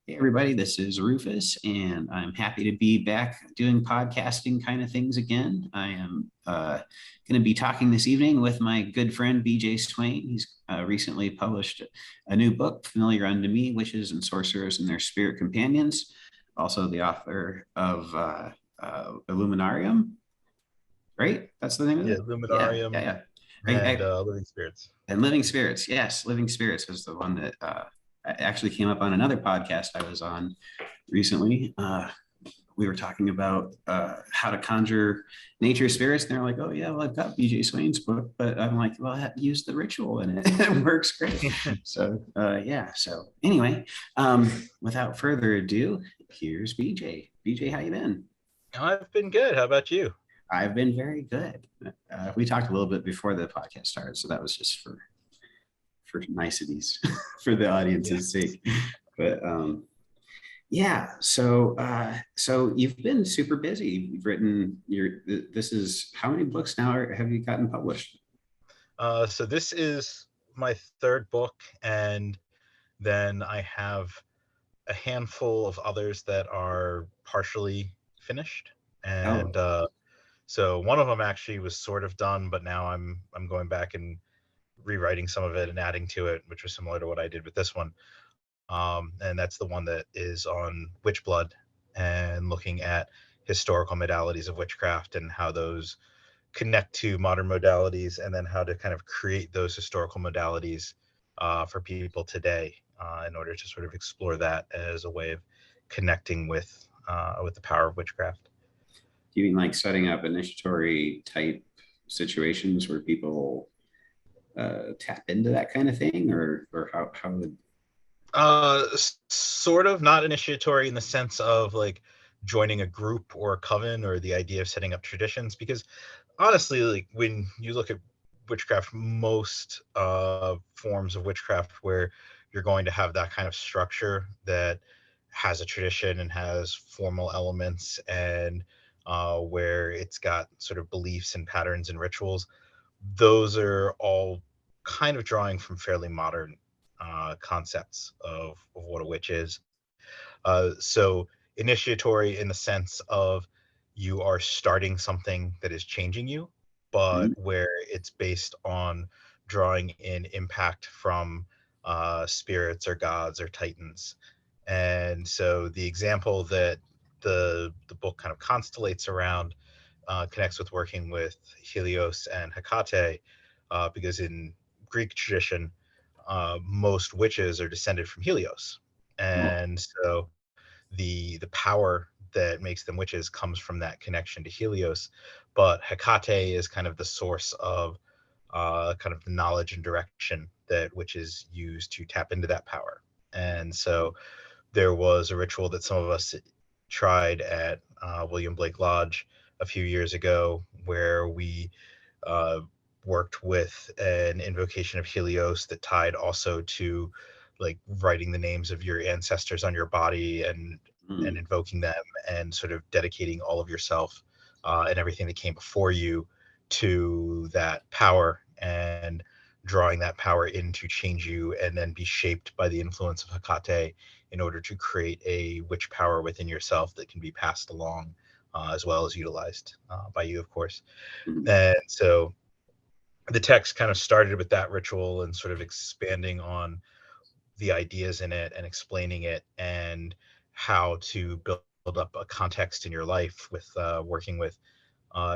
Hey everybody, this is Rufus, and I'm happy to be back doing podcasting kind of things again. I am going to be talking this evening with my good friend BJ Swain. He's recently published a new book, Familiar Unto Me, Witches and Sorcerers and Their Spirit Companions. Also, the author of Illuminarium, right? That's the name of Yeah, it? Yeah, yeah, Illuminarium yeah. and Living Spirits. And Living Spirits, yes, Living Spirits was the one that actually came up on another podcast I was on recently. We were talking about how to conjure nature spirits, and they're like, "Oh yeah, well I've got BJ Swain's book," but I'm like, "Well, I use the ritual in it; it works great." So yeah. So anyway, without further ado, here's BJ. BJ, how you been? I've been good. How about you? I've been very good. We talked a little bit before the podcast started, so that was just for niceties for the audience's Yes. sake. But yeah, so you've been super busy. You've written your this is how many books now have you gotten published? So this is my third book, and then I have a handful of others that are partially finished. Oh, And so one of them actually was sort of done, but now I'm going back and rewriting some of it and adding to it, which was similar to what I did with this one. And that's the one that is on witch blood and looking at historical modalities of witchcraft and how those connect to modern modalities, and then how to kind of create those historical modalities for people today in order to sort of explore that as a way of connecting with the power of witchcraft. do you mean like setting up initiatory type situations where people tap into that kind of thing, or how would? Sort of not initiatory in the sense of like joining a group or a coven, or the idea of setting up traditions, because honestly, like when you look at witchcraft, most forms of witchcraft where you're going to have that kind of structure that has a tradition and has formal elements, and where it's got sort of beliefs and patterns and rituals, those are all kind of drawing from fairly modern concepts of what a witch is. So initiatory in the sense of you are starting something that is changing you, but Mhm. where it's based on drawing in impact from spirits or gods or titans. And so the example that the book kind of constellates around connects with working with Helios and Hecate, because in Greek tradition, most witches are descended from Helios, Oh, and so the power that makes them witches comes from that connection to Helios. But Hecate is kind of the source of kind of the knowledge and direction that witches use to tap into that power. And so there was a ritual that some of us tried at William Blake Lodge a few years ago, where we uh, worked with an invocation of Helios that tied also to like writing the names of your ancestors on your body, and mm. invoking them, and sort of dedicating all of yourself and everything that came before you to that power, and drawing that power in to change you and then be shaped by the influence of Hecate in order to create a witch power within yourself that can be passed along as well as utilized by you, of course. Mhm. And so the text kind of started with that ritual and sort of expanding on the ideas in it and explaining it, and how to build up a context in your life with working with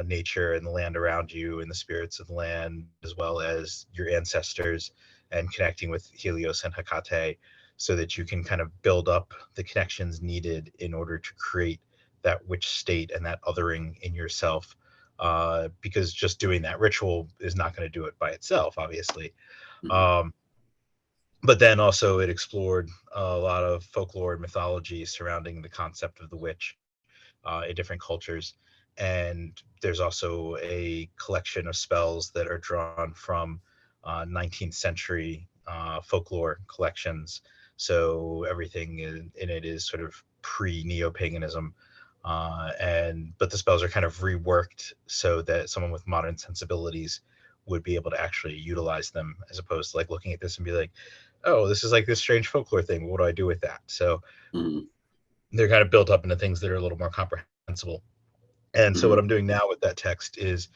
nature and the land around you and the spirits of the land, as well as your ancestors, and connecting with Helios and Hecate, so that you can kind of build up the connections needed in order to create that witch state and that othering in yourself. Because just doing that ritual is not going to do it by itself, obviously. Mhm. Um, but then also it explored a lot of folklore and mythology surrounding the concept of the witch in different cultures. And there's also a collection of spells that are drawn from 19th century folklore collections. So everything in it is sort of pre neo paganism. And but the spells are kind of reworked so that someone with modern sensibilities would be able to actually utilize them, as opposed to like looking at this and be like, oh, this is like this strange folklore thing. What do I do with that? So Mm-hmm. they're kind of built up into things that are a little more comprehensible. And so what I'm doing now with that text is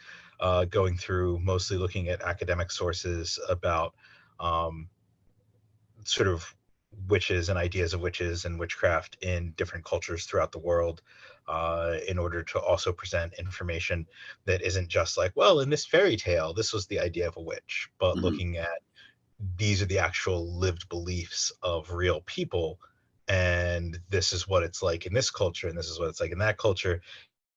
going through, mostly looking at academic sources about um, sort of witches and ideas of witches and witchcraft in different cultures throughout the world, in order to also present information that isn't just like, well, in this fairy tale, this was the idea of a witch, but Mm-hmm. looking at these are the actual lived beliefs of real people. And this is what it's like in this culture, and this is what it's like in that culture.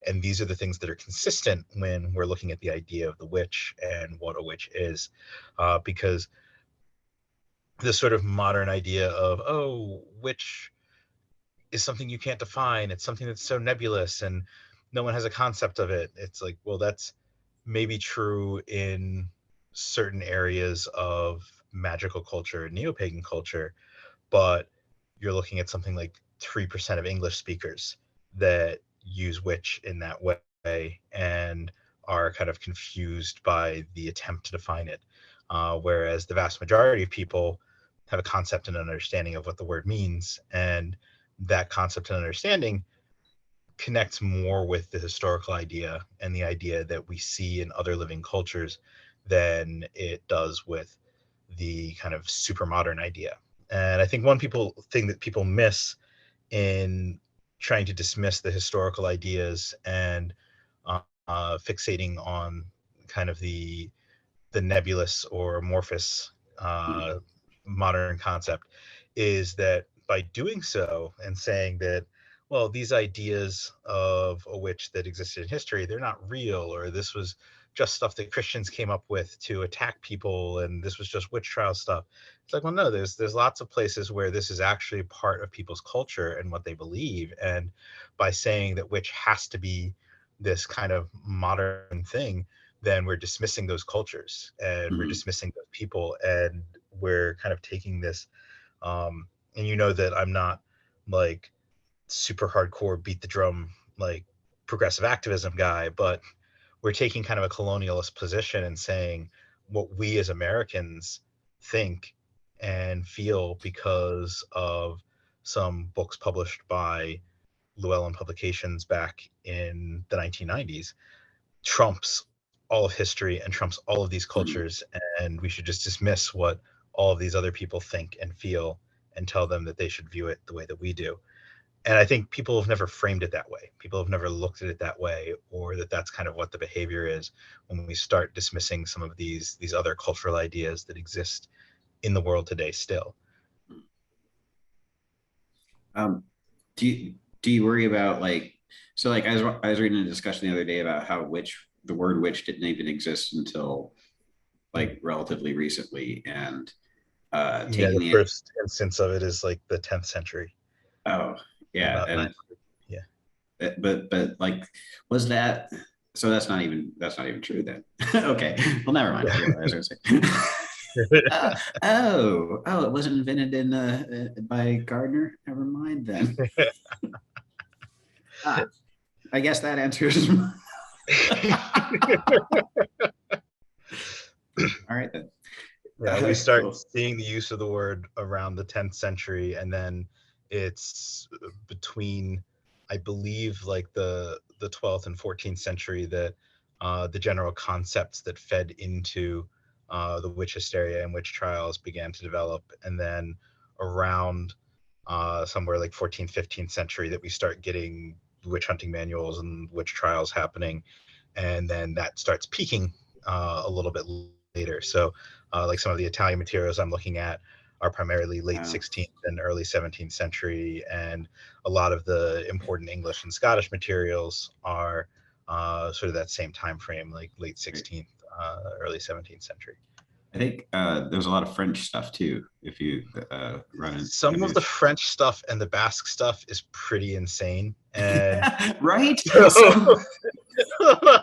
And these are the things that are consistent when we're looking at the idea of the witch and what a witch is. Because this sort of modern idea of, oh, witch is something you can't define. It's something that's so nebulous and no one has a concept of it. It's like, well, that's maybe true in certain areas of magical culture, neo-pagan culture, but you're looking at something like 3% of English speakers that use witch in that way and are kind of confused by the attempt to define it. Whereas the vast majority of people have a concept and an understanding of what the word means. And that concept and understanding connects more with the historical idea and the idea that we see in other living cultures than it does with the kind of super modern idea. And I think one thing that people miss in trying to dismiss the historical ideas and fixating on kind of the nebulous or amorphous uh, modern concept is that by doing so and saying that, well, these ideas of a witch that existed in history, they're not real, or this was just stuff that Christians came up with to attack people, and this was just witch trial stuff. It's like, well, no, there's lots of places where this is actually part of people's culture and what they believe. And by saying that witch has to be this kind of modern thing, then we're dismissing those cultures and we're Mm-hmm. dismissing those people, and we're kind of taking this and that I'm not like super hardcore beat the drum like progressive activism guy, but we're taking kind of a colonialist position and saying what we as Americans think and feel because of some books published by Llewellyn Publications back in the 1990s trumps all of history and trumps all of these Mm-hmm. cultures, and we should just dismiss what all of these other people think and feel and tell them that they should view it the way that we do. And I think people have never framed it that way. People have never looked at it that way, or that that's kind of what the behavior is when we start dismissing some of these other cultural ideas that exist in the world today still. Um, do you worry about like, so like I was reading a discussion the other day about how the word witch didn't even exist until like relatively recently, and Yeah, taking the the first instance of it is like the 10th century, oh yeah, about and 900. Yeah. but like was that, so that's not even true then. Okay, well never mind. I forget what I was gonna say. It wasn't invented in by Gardner. Never mind then. Ah, I guess that answers. All right then. Yeah, we start Cool. seeing the use of the word around the 10th century, and then it's between, I believe, like the 12th and 14th century that the general concepts that fed into the witch hysteria and witch trials began to develop, and then around somewhere like 14th, 15th century that we start getting witch hunting manuals and witch trials happening, and then that starts peaking a little bit later. So, like some of the Italian materials I'm looking at are primarily late Uh, 16th and early 17th century, and a lot of the important English and Scottish materials are sort of that same time frame, like late 16th, early 17th century. I think there's a lot of French stuff too. If you run it, Some have of you? the French stuff and the Basque stuff is pretty insane, and Right? so So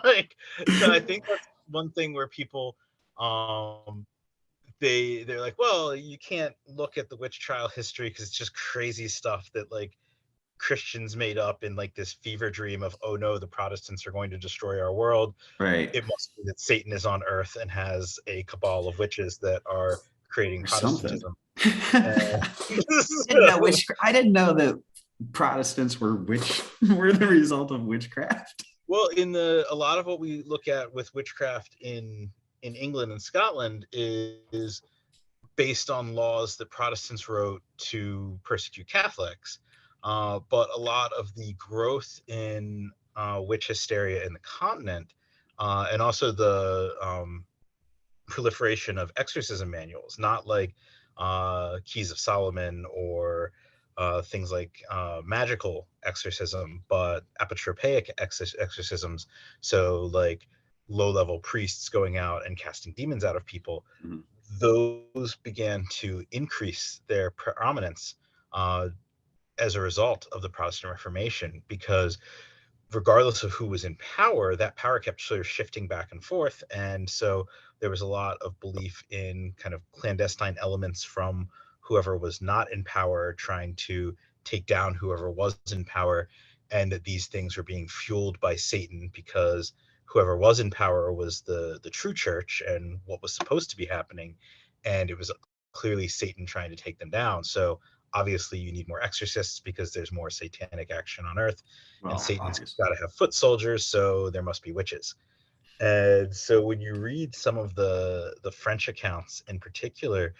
like, so I think that's one thing where people um they're like, well, you can't look at the witch trial history because it's just crazy stuff that like Christians made up in like this fever dream of, oh no, the Protestants are going to destroy our world. right. It must be that Satan is on earth and has a cabal of witches that are creating or something. Protestantism. I didn't know that Protestants were the result of witchcraft. Well, a lot of what we look at with witchcraft in England and Scotland is based on laws that Protestants wrote to persecute Catholics. But a lot of the growth in witch hysteria in the continent, and also the proliferation of exorcism manuals, not like Keys of Solomon or things like magical exorcism, but apotropaic exorcisms. So like low-level priests going out and casting demons out of people. Mm-hmm. Those began to increase their prominence as a result of the Protestant Reformation, because regardless of who was in power, that power kept sort of shifting back and forth. And so there was a lot of belief in kind of clandestine elements from whoever was not in power trying to take down whoever was in power, and that these things were being fueled by Satan, because whoever was in power was the true church and what was supposed to be happening, and it was clearly Satan trying to take them down. So obviously you need more exorcists because there's more satanic action on earth, and Well, Satan's obviously. got to have foot soldiers, so there must be witches. And so when you read some of the French accounts in particular,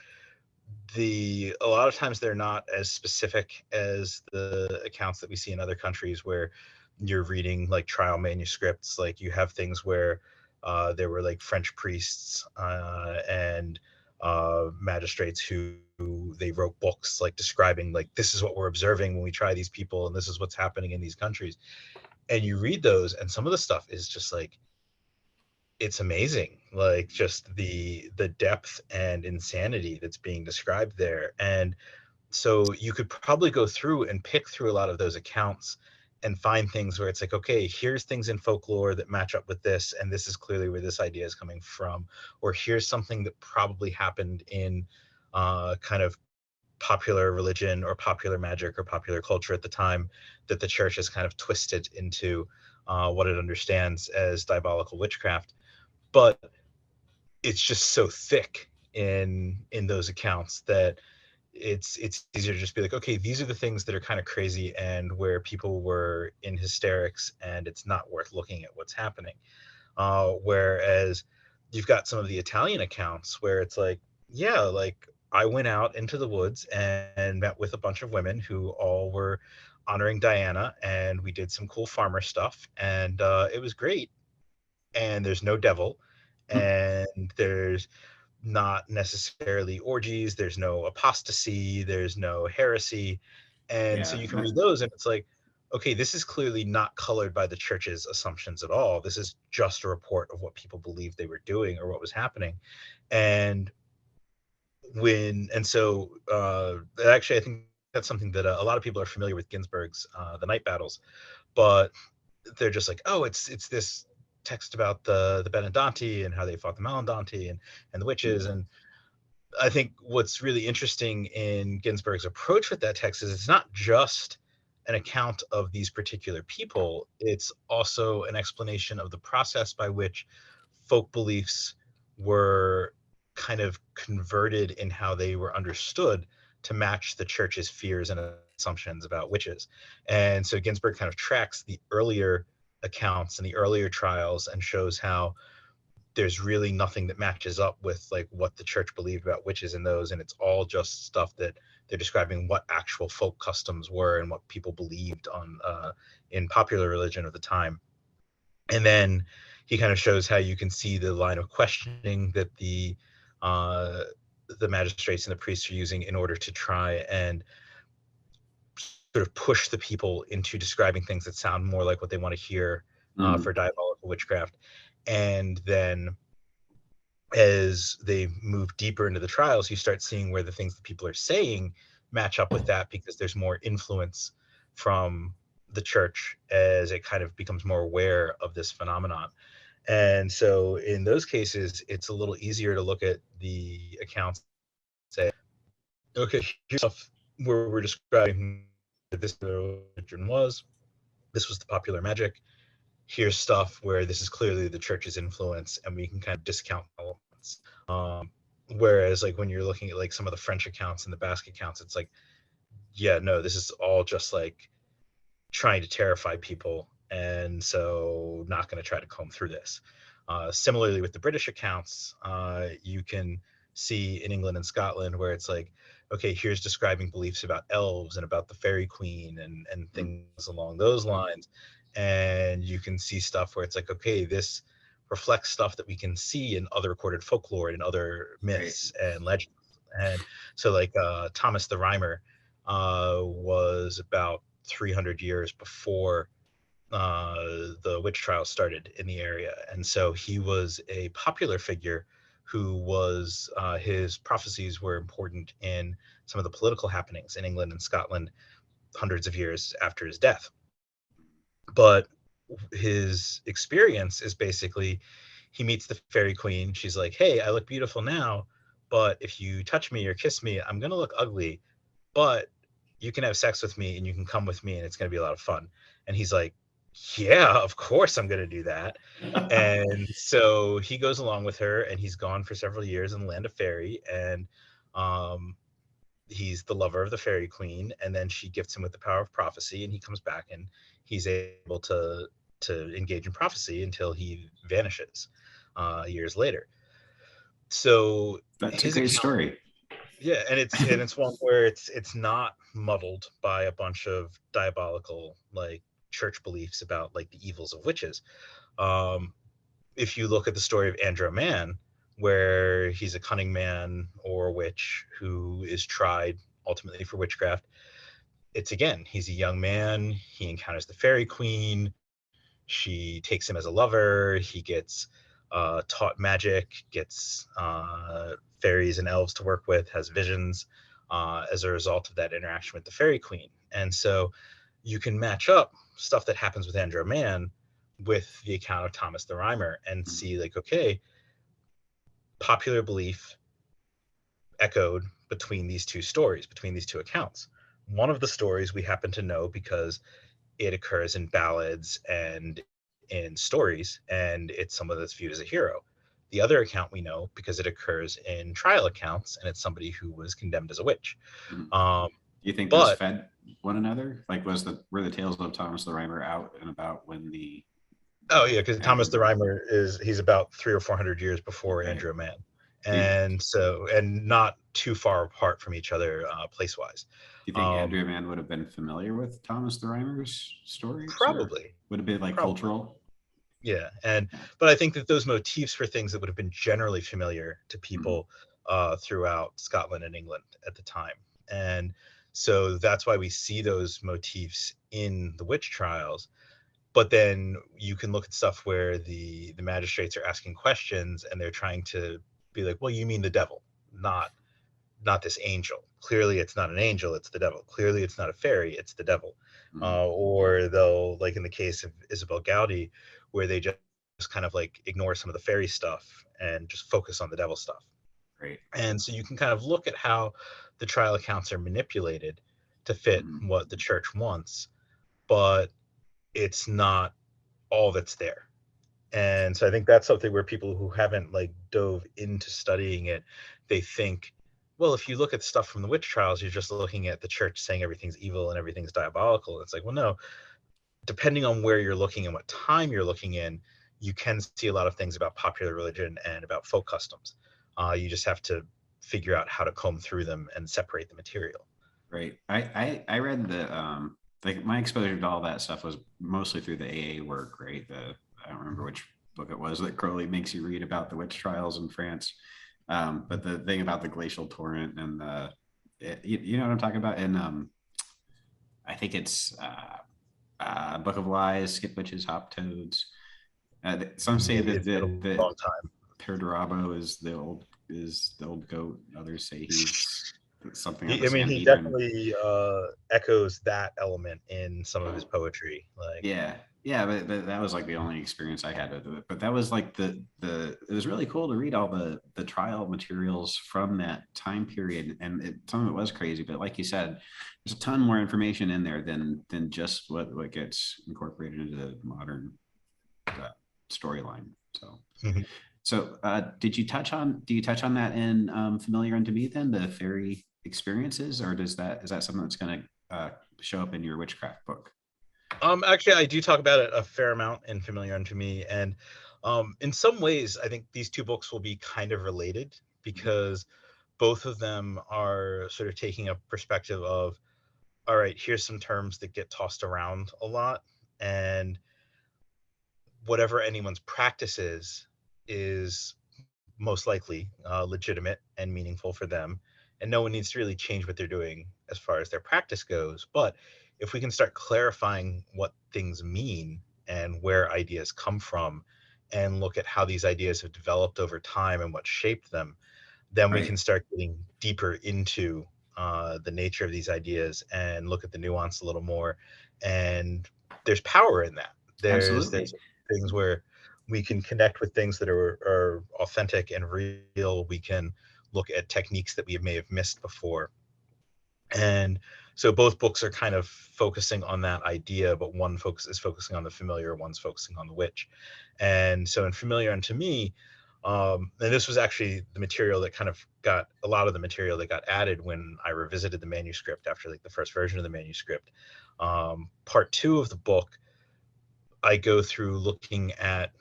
a lot of times they're not as specific as the accounts that we see in other countries, where you're reading like trial manuscripts. Like you have things where there were like French priests and magistrates who they wrote books like describing like, this is what we're observing when we try these people, and this is what's happening in these countries. And you read those, and some of the stuff is just like, it's amazing, like just the depth and insanity that's being described there. And so you could probably go through and pick through a lot of those accounts and find things where it's like, okay, here's things in folklore that match up with this, and this is clearly where this idea is coming from. Or here's something that probably happened in kind of popular religion or popular magic or popular culture at the time, that the church has kind of twisted into what it understands as diabolical witchcraft. But it's just so thick in those accounts that it's easier to just be like, okay, these are the things that are kind of crazy and where people were in hysterics, and it's not worth looking at what's happening. Whereas you've got some of the Italian accounts where it's like, yeah, like I went out into the woods and met with a bunch of women who all were honoring Diana, and we did some cool farmer stuff, and it was great. And there's no devil, and there's not necessarily orgies, there's no apostasy, there's no heresy. And so Yeah. you can read those and it's like, okay, this is clearly not colored by the church's assumptions at all. This is just a report of what people believed they were doing or what was happening. And actually I think that's something that a lot of people are familiar with Ginsberg's The Night Battles, but they're just like, oh, it's this text about the Benedonti and how they fought the Maledonti and the witches. And I think what's really interesting in Ginsberg's approach with that text is it's not just an account of these particular people, it's also an explanation of the process by which folk beliefs were kind of converted in how they were understood to match the church's fears and assumptions about witches. And so Ginsberg kind of tracks the earlier accounts and the earlier trials and shows how there's really nothing that matches up with like what the church believed about witches in those, and it's all just stuff that they're describing what actual folk customs were and what people believed on in popular religion of the time. And then he kind of shows how you can see the line of questioning that the magistrates and the priests are using in order to try and sort of push the people into describing things that sound more like what they want to hear for diabolical witchcraft. And then as they move deeper into the trials, you start seeing where the things that people are saying match up with that, because there's more influence from the church as it kind of becomes more aware of this phenomenon. And so in those cases, it's a little easier to look at the accounts and say, okay, here's stuff where we're describing that this religion was, this was the popular magic. Here's stuff where this is clearly the church's influence, and we can kind of discount elements. Whereas like when you're looking at like some of the French accounts and the Basque accounts, it's like, yeah, no, this is all just like trying to terrify people, and so not going to try to comb through this. Similarly with the British accounts, you can see in England and Scotland where it's like, okay, here's describing beliefs about elves and about the fairy queen and things along those lines. And you can see stuff where it's like, okay, this reflects stuff that we can see in other recorded folklore and other Right. myths and legends. And so like Thomas the Rhymer was about 300 years before the witch trials started in the area. And so he was a popular figure who was, his prophecies were important in some of the political happenings in England and Scotland hundreds of years after his death. But his experience is basically he meets the fairy queen. She's like, hey, I look beautiful now, but if you touch me or kiss me, I'm going to look ugly, but you can have sex with me and you can come with me and it's going to be a lot of fun. And he's like, yeah, of course I'm going to do that. And so he goes along with her, and he's gone for several years in the land of fairy. And um, he's the lover of the fairy queen. And then she gifts him with the power of prophecy, and he comes back and he's able to engage in prophecy until he vanishes years later. So That's a his great account, story. yeah, and it's one where it's not muddled by a bunch of diabolical like church beliefs about like the evils of witches. Um, if you look at the story of Andrew Man, where he's a cunning man or a witch who is tried ultimately for witchcraft, it's again, he's a young man, he encounters the fairy queen, she takes him as a lover, he gets taught magic, gets fairies and elves to work with, has visions as a result of that interaction with the fairy queen. And so you can match up stuff that happens with Andrew Man with the account of Thomas the Rhymer and see like, okay, popular belief echoed between these two stories, between these two accounts. One of the stories we happen to know because it occurs in ballads and in stories, and it's someone that's viewed as a hero. The other account we know because it occurs in trial accounts, and it's somebody who was condemned as a witch. Do Um, you think those but fed one another? Like, were the tales of Thomas the Rhymer out and about when the oh yeah, because Andrew Thomas the Man? Rhymer he's about 300 or 400 years before Right. Andrew Man, Do you, and not too far apart from each other place wise. do you think Um, Andrea Mann would have been familiar with Thomas the Rhymer's stories, or probably, would it be like probably. cultural? Yeah, and Yeah. but I think that those motifs were things that would have been generally familiar to Mhm. people throughout Scotland and England at the time, and so that's why we see those motifs in the witch trials. But then you can look at stuff where the magistrates are asking questions and they're trying to be like, well, you mean the devil, not not this angel. Clearly, it's not an angel; it's the devil. Clearly, it's not a fairy; it's the devil. Mhm. Or they'll, like in the case of Isabel Gowdy, where they just kind of like ignore some of the fairy stuff and just focus on the devil stuff. Great. And so you can kind of look at how the trial accounts are manipulated to fit Mhm. what the church wants, but it's not all that's there. And so I think that's something where people who haven't like dove into studying it, they think, well, if you look at stuff from the witch trials, you're just looking at the church saying everything's evil and everything's diabolical. It's like, well, no, depending on where you're looking and what time you're looking in, you can see a lot of things about popular religion and about folk customs. You just have to figure out how to comb through them and separate the material. Right. I read like my exposure to all that stuff was mostly through the AA work, right? I don't remember which book it was that Crowley makes you read about the witch trials in France. But the thing about the glacial torrent and you know what I'm talking about? And I think it's Book of Lies, Skip Witches, Hop Toads. Some say Maybe that it's been a the long time. Perdurabo is the old goat. Others say he's something of a I mean, he Sanhedrin. definitely echoes that element in some of his poetry. Like, Yeah, yeah, but that was like the only experience I had with it. But that was like the it was really cool to read all the trial materials from that time period, and some of it was crazy. But like you said, there's a ton more information in there than just what gets incorporated into the modern storyline. So So, do you touch on that in Familiar Unto Me then, the fairy experiences, or is that something that's going to show up in your witchcraft book? Actually, I do talk about it a fair amount in Familiar Unto Me, and in some ways, I think these two books will be kind of related because both of them are sort of taking a perspective of, all right, here's some terms that get tossed around a lot, and whatever anyone's practice is most likely legitimate and meaningful for them, and no one needs to really change what they're doing as far as their practice goes. But if we can start clarifying what things mean and where ideas come from, and look at how these ideas have developed over time and what shaped them, then we Right. can start getting deeper into the nature of these ideas and look at the nuance a little more. And there's power in that. There's Absolutely. things where we can connect with things that are authentic and real. We can look at techniques that we may have missed before. And so both books are kind of focusing on that idea, but one focus is focusing on the familiar, one's focusing on the witch. And so in Familiar Unto Me, and this was actually the material that kind of got a lot of the material that got added when I revisited the manuscript after like the first version of the manuscript. Part two of the book, I go through looking at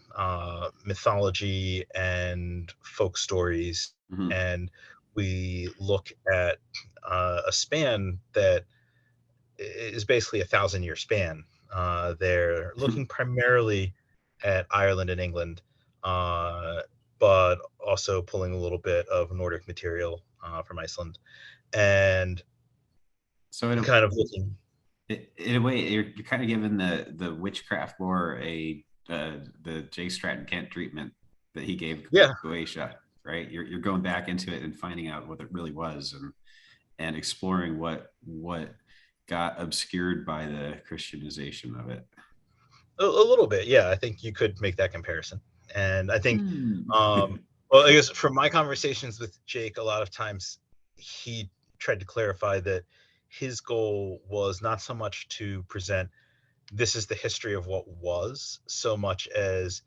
mythology and folk stories, Hmm. and we look at a span that is basically 1,000-year span. They're looking primarily at Ireland and England, uh, but also pulling a little bit of Nordic material from Iceland, and So kind of looking. in a way, you're kind of giving the witchcraft lore the J. Stratton Kent treatment that he gave Yeah. Goetia, right? You're going back into it and finding out what it really was, and exploring what got obscured by the Christianization of it. A little bit, yeah. I think you could make that comparison, and I think, Hmm. well, I guess from my conversations with Jake, a lot of times he tried to clarify that his goal was not so much to present this is the history of what was, so much as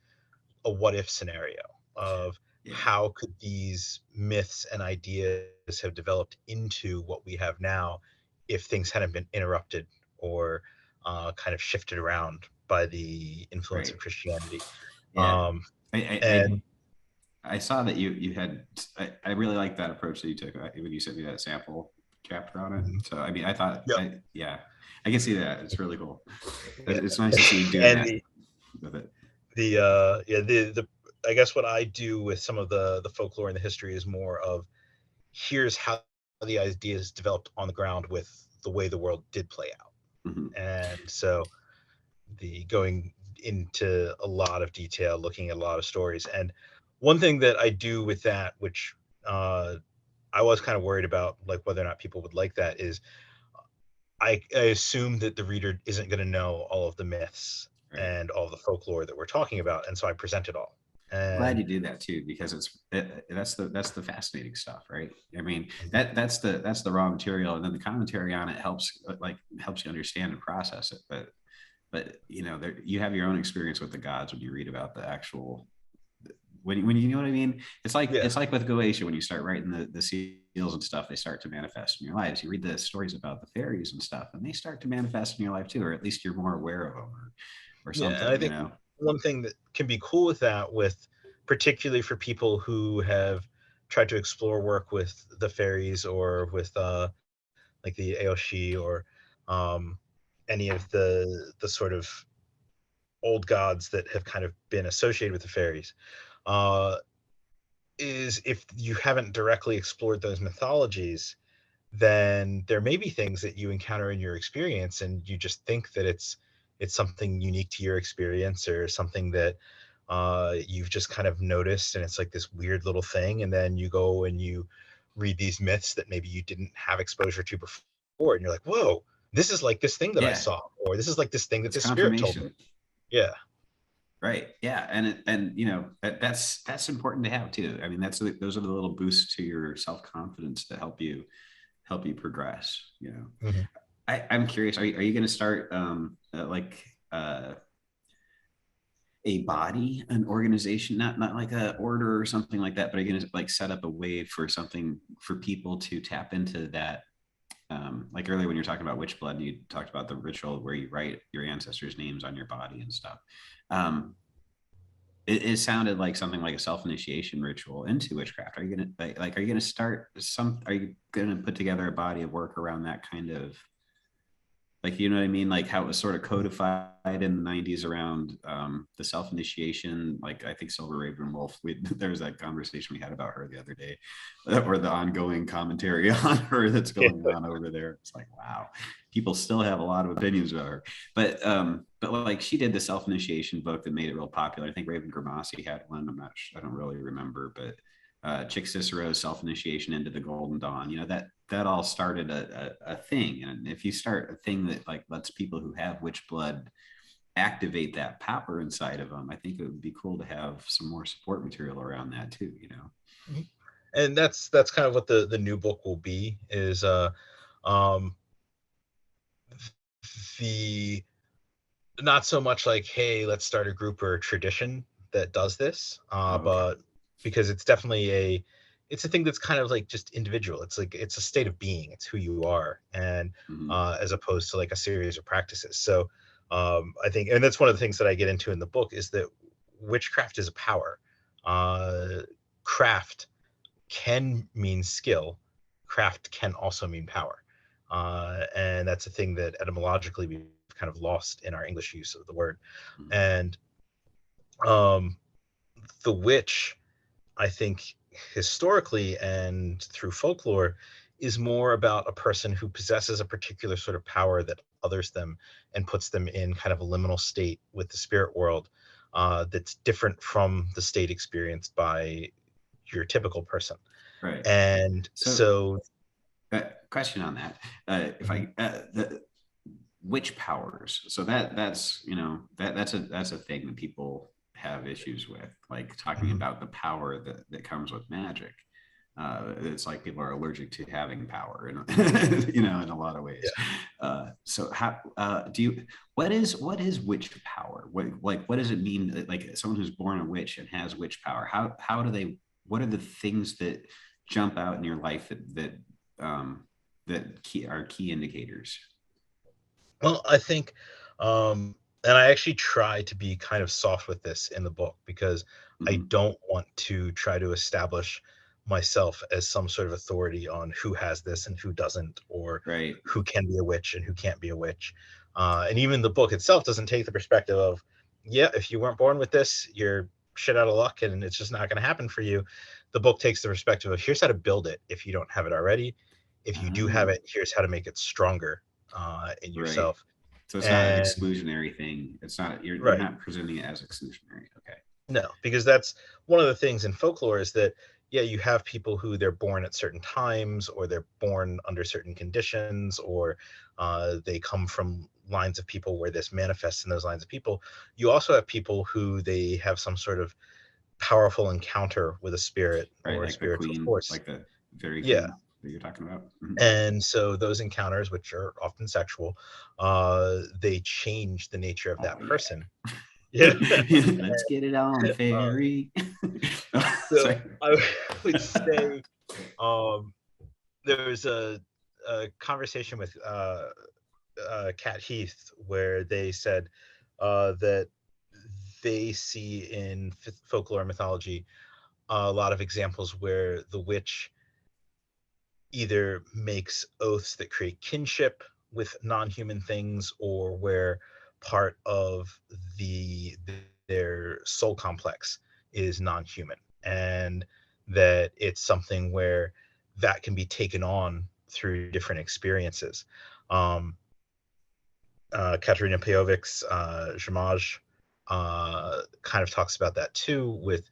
a what if scenario of Yeah. how could these myths and ideas have developed into what we have now if things hadn't been interrupted or kind of shifted around by the influence Right. of Christianity. Yeah. Um, I I, and I saw that you had. I really like that approach that you took when you sent me that sample chapter on it. So I mean, I thought, yep, yeah, I can see that. It's really cool. yeah. It's nice to see you doing And that with it. the I guess what I do with some of the folklore and the history is more of here's how the ideas developed on the ground with the way the world did play out. Mhm. And so the going into a lot of detail, looking at a lot of stories. And one thing that I do with that, which I was kind of worried about, like whether or not people would like that, is I assume that the reader isn't going to know all of the myths Right. and all the folklore that we're talking about, and so I present it all. I'm glad And you do that too, because that's the fascinating stuff, right? I mean, mhm, that's the raw material, and then the commentary on it helps you understand and process it. But you have your own experience with the gods when you read about the actual, when you know what I mean. yeah, It's like with Goetia, when you start writing the seals and stuff, they start to manifest in your lives. You read the stories about the fairies and stuff, and they start to manifest in your life too, or at least you're more aware of them, or yeah. And I something, think one thing that can be cool with that, with particularly for people who have tried to explore work with the fairies or with like the Aoshi or um, any of the sort of old gods that have kind of been associated with the fairies, uh, is if you haven't directly explored those mythologies, then there may be things that you encounter in your experience and you just think that it's something unique to your experience or something that you've just kind of noticed, and it's like this weird little thing, and then you go and you read these myths that maybe you didn't have exposure to before, and you're like, whoa, this is like this thing that I yeah, saw, or this is like this thing that it's this spirit told me. confirmation. Yeah. Right. Yeah. And that's important to have too. I mean, those are the little boosts to your self-confidence to help you progress. Hmm. I'm curious, are you going to start uh a body, an organization, not like a order or something like that, but are you going to like set up a way for something for people to tap into that? Like earlier when you're talking about witch blood, you talked about the ritual where you write your ancestors' names on your body and stuff. Um, it sounded like something like a self-initiation ritual into witchcraft. Are you gonna like are you gonna start some? Are you gonna put together a body of work around that kind of, like, you know what I mean? Like how it was sort of codified in the 90s around the self-initiation. Like I think Silver Raven Wolf, there was that conversation we had about her the other day, or the ongoing commentary on her that's going on over there. It's like, wow, people still have a lot of opinions about her. But like she did the self-initiation book that made it real popular. I think Raven Grimassi had one. I'm not sure, I don't really remember, but Chick Cicero's self-initiation into the Golden Dawn, you know, that all started a thing. And if you start a thing that like lets people who have witch blood activate that power inside of them, I think it would be cool to have some more support material around that too, you know. And that's kind of what the new book will be, is um the not so much like, hey, let's start a group or a tradition that does this, Oh, okay. but because it's definitely it's a thing that's kind of like just individual. It's like it's a state of being. It's who you are, and Mm-hmm. as opposed to like a series of practices. So I think, and that's one of the things that I get into in the book, is that witchcraft is a power. Uh, Craft can mean skill. Craft can also mean power. And that's a thing that etymologically we've kind of lost in our English use of the word. Mm-hmm. And um, the witch, I think, historically and through folklore, is more about a person who possesses a particular sort of power that others them and puts them in kind of a liminal state with the spirit world, that's different from the state experienced by your typical person. Right. And So so, question on that. If mhm, I the witch powers, so that's, you know, that's a thing that people have issues with, like talking mhm, about the power that comes with magic. It's like people are allergic to having power, and you know, in a lot of ways. yeah. So how do you? What is witch power? What does it mean? Like someone who's born a witch and has witch power. How do they? What are the things that jump out in your life um, are key indicators? Well, I think, and I actually try to be kind of soft with this in the book, because I Mm-hmm. don't want to try to establish myself as some sort of authority on who has this and who doesn't, or Right. who can be a witch and who can't be a witch. And even the book itself doesn't take the perspective of, yeah, if you weren't born with this, you're shit out of luck and it's just not going to happen for you. The book takes the perspective of, here's how to build it if you don't have it already. If you do have Oh, it, here's how to make it stronger in right. yourself. So it's not an And exclusionary thing. It's not, you're right, not presenting it as exclusionary. Okay. no, because that's one of the things in folklore, is that, yeah, you have people who they're born at certain times, or they're born under certain conditions, or they come from lines of people where this manifests in those lines of people. You also have people who they have some sort of powerful encounter with a spirit Right. or a Like the spiritual queen, force. like the fairy Yeah. queen that you're talking about. Mhm. And so those encounters, which are often sexual, they change the nature of Oh that yeah. person. Yeah. Let's get it on, fairy. So Sorry. I would say, um, there was a conversation with Cat Heath, where they said that they see in folklore and mythology a lot of examples where the witch either makes oaths that create kinship with non-human things, or where part of the their soul complex is non-human, and that it's something where that can be taken on through different experiences. um Katerina Pejovic's Jamaj kind of talks about that too, with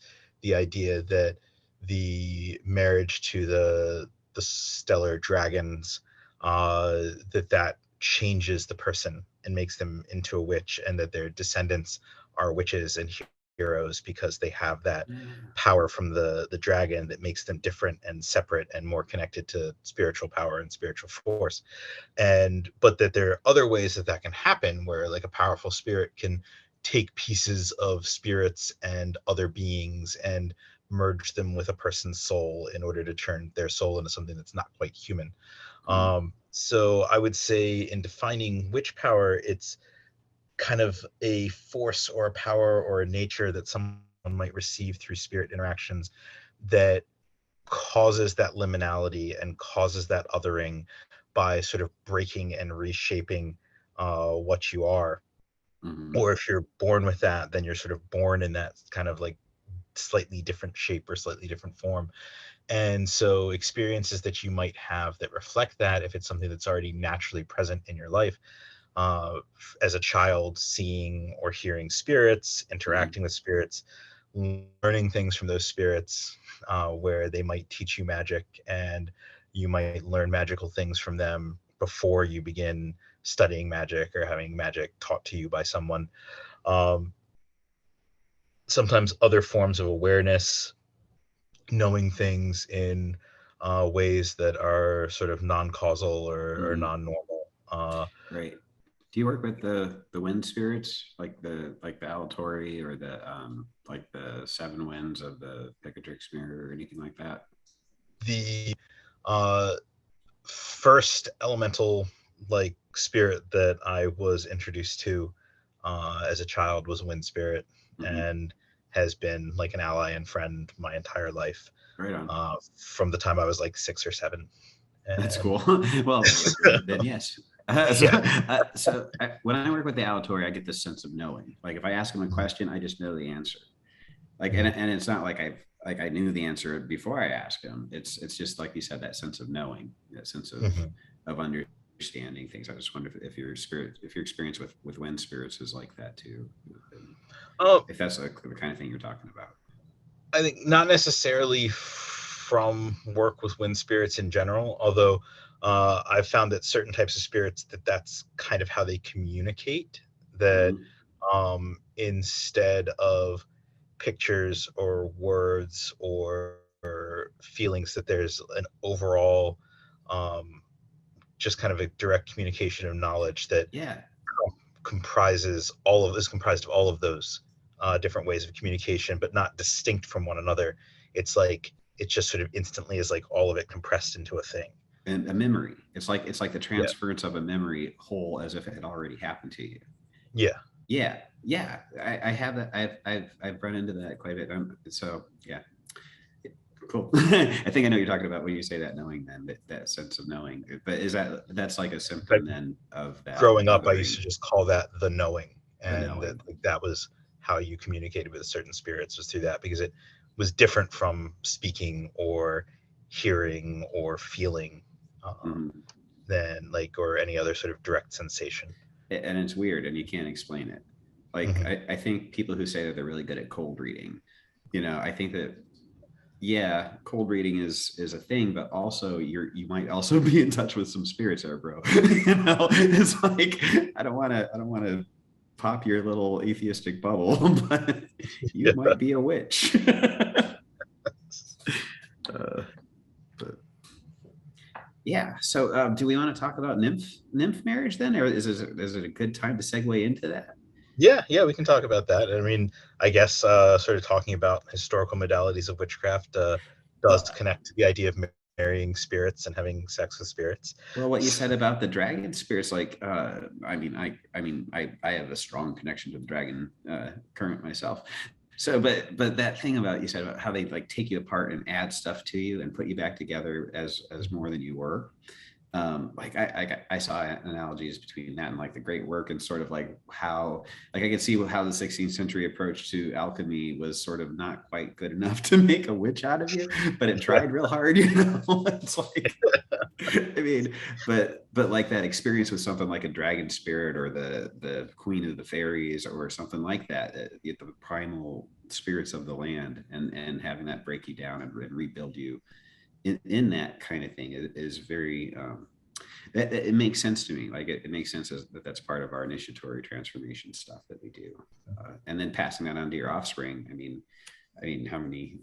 the idea that the marriage to the stellar dragons, that changes the person and makes them into a witch, and that their descendants are witches and heroes because they have that Yeah. power from the dragon that makes them different and separate and more connected to spiritual power and spiritual force. And but that there are other ways that that can happen, where like a powerful spirit can take pieces of spirits and other beings and merge them with a person's soul in order to turn their soul into something that's not quite human. So I would say in defining witch power, it's kind of a force or a power or a nature that someone might receive through spirit interactions that causes that liminality and causes that othering by sort of breaking and reshaping what you are. Or if you're born with that, then you're sort of born in that kind of like slightly different shape or slightly different form. And so experiences that you might have that reflect that, if it's something that's already naturally present in your life, as a child, seeing or hearing spirits, interacting with spirits, learning things from those spirits, where they might teach you magic and you might learn magical things from them before you begin studying magic or having magic taught to you by someone. Um, Sometimes other forms of awareness, knowing things in ways that are sort of non-causal or non-normal. Right. Do you work with the wind spirits, like the Alatori or the like the seven winds of the Picatrix mirror or anything like that? The uh, first elemental like spirit that I was introduced to as a child was a wind spirit, and has been like an ally and friend my entire life, Right on. from the time I was like 6 or 7. That's And cool. Well, then yes. yeah, When I work with the Alatori, I get this sense of knowing. Like if I ask them a question, I just know the answer. Like, and it's not like I knew the answer before I asked them. It's just like you said, that sense of knowing, that sense of understanding things. I just wonder if your experience with wind spirits is like that too. oh, If that's like the kind of thing you're talking about. I think not necessarily from work with wind spirits in general, although I've found that certain types of spirits, that's kind of how they communicate. That instead of pictures or words or feelings, that there's an overall just kind of a direct communication of knowledge that Yeah. is comprised of all of those different ways of communication, but not distinct from one another. It's like it just sort of instantly is like all of it compressed into a thing. And a memory. It's like the Yeah. transference of a memory whole as if it had already happened to you. Yeah. Yeah. I have that. I've run into that quite a bit. So yeah, cool. I think I know what you're talking about when you say that knowing. Then that sense of knowing. But that's like a But symptom then of that growing up, I used othering, to just call that the knowing, the and knowing. that was how you communicated with certain spirits, was through that, because it was different from speaking or hearing or feeling, Mhm. than like or any other sort of direct sensation. And it's weird, and you can't explain it. Like Mm-hmm. I think people who say that they're really good at cold reading, I think that yeah, cold reading is a thing, but also you might also be in touch with some spirits there, bro. It's like I don't want to pop your little atheistic bubble, but you Yeah. might be a witch. uh, but yeah, so do we want to talk about nymph marriage then, or is it a good time to segue into that? Yeah, we can talk about that. I mean, I guess sort of talking about historical modalities of witchcraft does Well, connect to the idea of marrying spirits and having sex with spirits. Well, what you said about the dragon spirits, like, I have a strong connection to the dragon current myself. So, but that thing about you said about how they like take you apart and add stuff to you and put you back together as more than you were. Like I saw analogies between that and like the great work and sort of like how like I could see how the 16th century approach to alchemy was sort of not quite good enough to make a witch out of you, but it tried real hard. It's like I mean, but like that experience with something like a dragon spirit or the queen of the fairies or something like that, the primal spirits of the land, and having that break you down and rebuild you in that kind of thing is very it makes sense to me. Like it makes sense that that's part of our initiatory transformation stuff that we do, and then passing that on to your offspring. How many?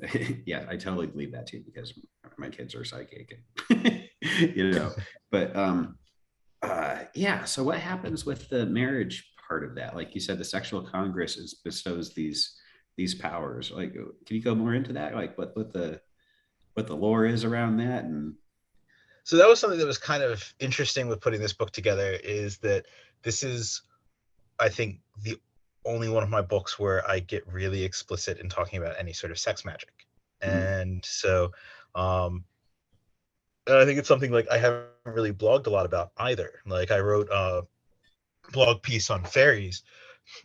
Yeah, I totally believe that too because my kids are psychic, and, But yeah. So what happens with the marriage part of that? Like you said, the sexual congress bestows these powers. Like, can you go more into that? Like what the lore is around that? And So that was something that was kind of interesting with putting this book together, is that this is, I think, the only one of my books where I get really explicit in talking about any sort of sex magic. And so I think it's something like I haven't really blogged a lot about either. Like I wrote a blog piece on fairies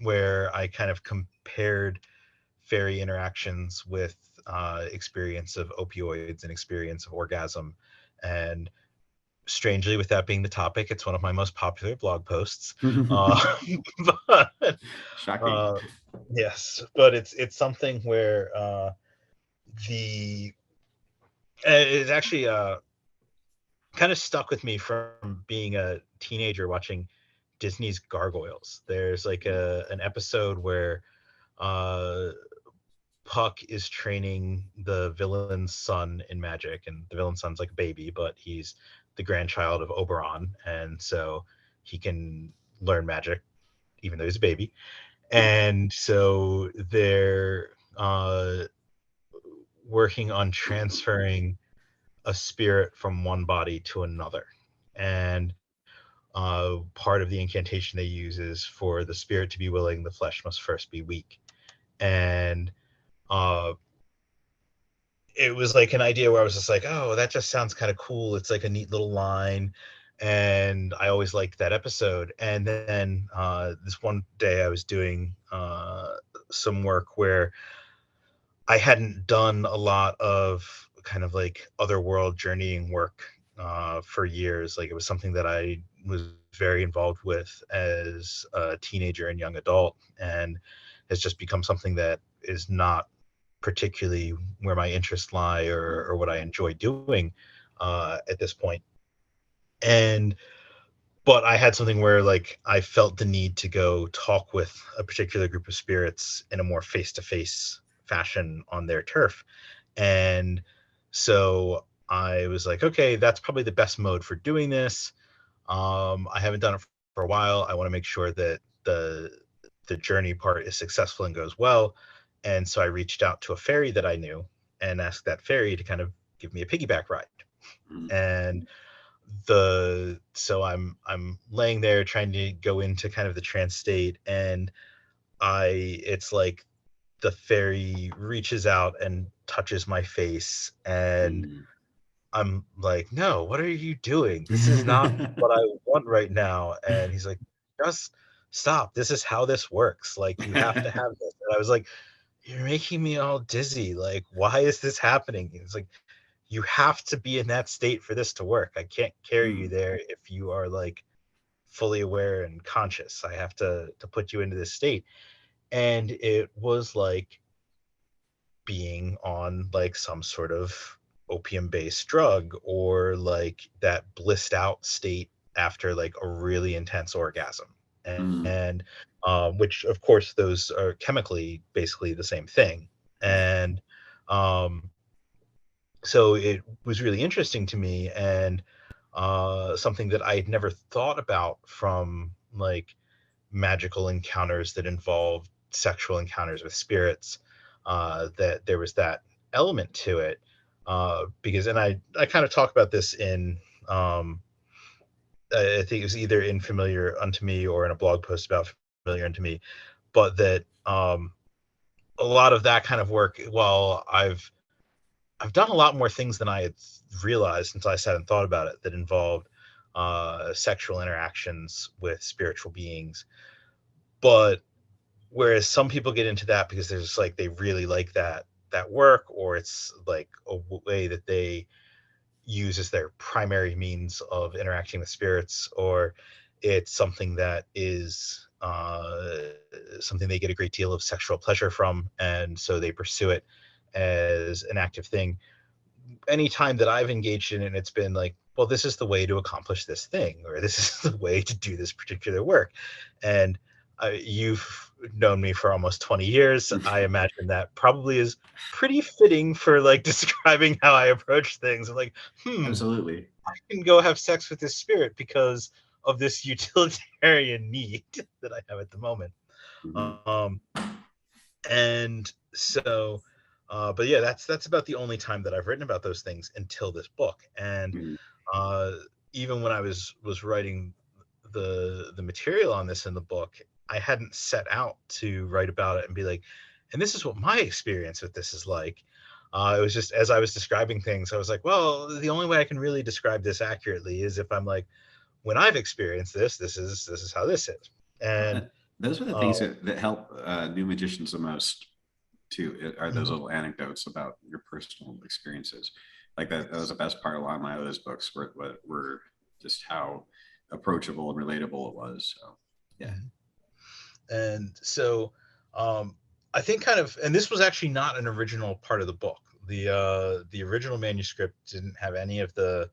where I kind of compared fairy interactions with experience of opioids and experience of orgasm. And strangely, with that being the topic, it's one of my most popular blog posts. But shocking. yes, but it's something where the it's actually kind of stuck with me from being a teenager watching Disney's Gargoyles. There's like an episode where uh, Puck is training the villain's son in magic, and the villain's son's like a baby, but he's the grandchild of Oberon, and so he can learn magic even though he's a baby. And so they're working on transferring a spirit from one body to another. And part of the incantation they use is for the spirit to be willing, the flesh must first be weak. And it was like an idea where I was just like, oh, that just sounds kind of cool. It's like a neat little line. And I always liked that episode. And then this one day I was doing some work where I hadn't done a lot of kind of like otherworld journeying work for years. Like it was something that I was very involved with as a teenager and young adult, and has just become something that is not particularly where my interests lie or what I enjoy doing at this point. And but I had something where like I felt the need to go talk with a particular group of spirits in a more face-to-face fashion on their turf. And so I was like, okay, that's probably the best mode for doing this. I haven't done it for a while. I want to make sure that the journey part is successful and goes well. And so I reached out to a fairy that I knew and asked that fairy to kind of give me a piggyback ride. And so I'm laying there trying to go into kind of the trance state, and it's like the fairy reaches out and touches my face, and I'm like, no, what are you doing? This is not what I want right now. And he's like, just stop. This is how this works. Like, you have to have this. And I was like, you're making me all dizzy. Like, why is this happening? He's like, you have to be in that state for this to work. I can't carry you there if you are like fully aware and conscious. I have to put you into this state. And it was like being on like some sort of opium based drug, or like that blissed out state after like a really intense orgasm. And which of course those are chemically basically the same thing. And so it was really interesting to me, and something that I had never thought about from like magical encounters that involved sexual encounters with spirits, that there was that element to it. Because, and I kind of talk about this in, I think it was either in Familiar Unto Me or in a blog post about Familiar Unto Me, but that a lot of that kind of work, well, I've done a lot more things than I had realized until I sat and thought about it, that involved sexual interactions with spiritual beings. But whereas some people get into that because there's just like they really like that work, or it's like a way that they use as their primary means of interacting with spirits, or it's something that is something they get a great deal of sexual pleasure from, and so they pursue it as an active thing. Anytime that I've engaged in it, it's been like, well, this is the way to accomplish this thing, or this is the way to do this particular work. And you've known me for almost 20 years. I imagine that probably is pretty fitting for like describing how I approach things. I'm like, Absolutely. I can go have sex with this spirit because of this utilitarian need that I have at the moment. Mhm. And so, but yeah, that's about the only time that I've written about those things until this book. And Mhm. uh, even when I was writing the material on this in the book, I hadn't set out to write about it and be like, and this is what my experience with this is like. It was just as I was describing things, I was like, well, the only way I can really describe this accurately is if I'm like, when I've experienced this, this is how this is. And Those are the uh, things that help new magicians the most too, are those mhm. little anecdotes about your personal experiences. Like that was the best part of a lot of my other books were just how approachable and relatable it was. So yeah. And so I think kind of, and this was actually not an original part of the book. The original manuscript didn't have any of the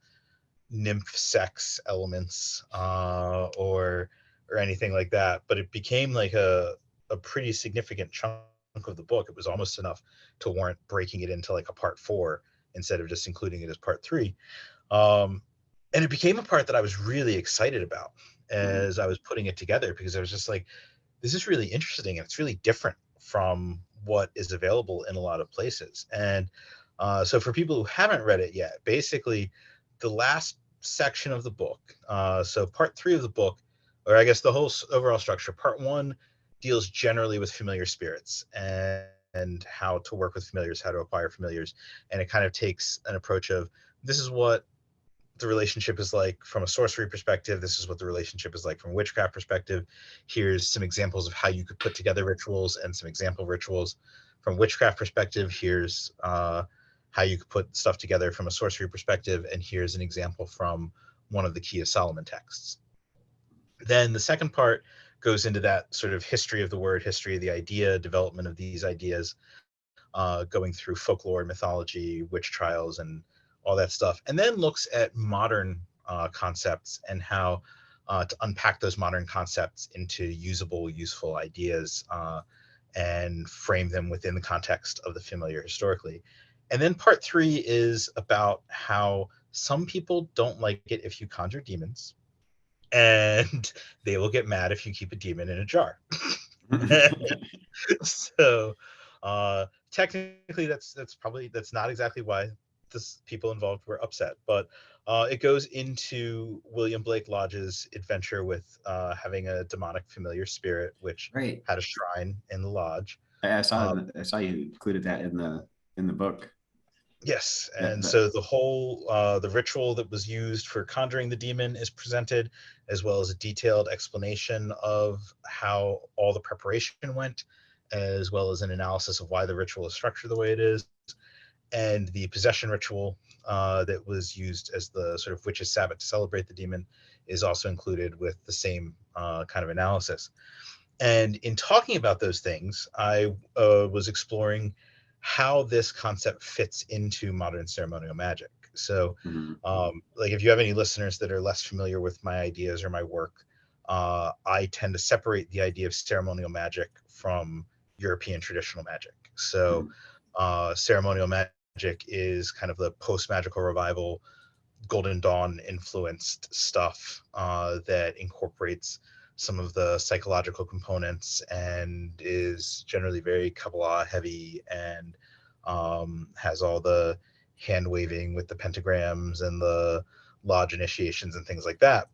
nymph sex elements or anything like that, but it became like a pretty significant chunk of the book. It was almost enough to warrant breaking it into like a part 4 instead of just including it as part 3. um, and it became a part that I was really excited about Mhm. as I was putting it together, because I was just like, this is really interesting and it's really different from what is available in a lot of places. And so for people who haven't read it yet, basically the last section of the book, so part 3 of the book, or I guess the whole overall structure, part 1 deals generally with familiar spirits and how to work with familiars, how to acquire familiars. And it kind of takes an approach of, this is what the relationship is like from a sorcery perspective. This is what the relationship is like from a witchcraft perspective. Here's some examples of how you could put together rituals and some example rituals from witchcraft perspective. Here's how you could put stuff together from a sorcery perspective. And here's an example from one of the Key of Solomon texts. Then the second part goes into that sort of history of the word, history of the idea, development of these ideas, going through folklore, mythology, witch trials, and all that stuff, and then looks at modern concepts and how to unpack those modern concepts into usable, useful ideas and frame them within the context of the familiar historically. And then part 3 is about how some people don't like it if you conjure demons, and they will get mad if you keep a demon in a jar. So technically that's not exactly why the people involved were upset, but it goes into William Blake Lodge's adventure with having a demonic familiar spirit which Right. had a shrine in the lodge. I uh, I saw you included that in the book. yes, and That so the whole the ritual that was used for conjuring the demon is presented, as well as a detailed explanation of how all the preparation went, as well as an analysis of why the ritual is structured the way it is. And the possession ritual that was used as the sort of witch's sabbath to celebrate the demon is also included with the same kind of analysis. And in talking about those things, I was exploring how this concept fits into modern ceremonial magic. So, mhm. like, if you have any listeners that are less familiar with my ideas or my work, I tend to separate the idea of ceremonial magic from European traditional magic. So, Mhm. ceremonial magic is kind of the post magical revival, Golden Dawn influenced stuff that incorporates some of the psychological components and is generally very Kabbalah heavy and has all the hand waving with the pentagrams and the lodge initiations and things like that.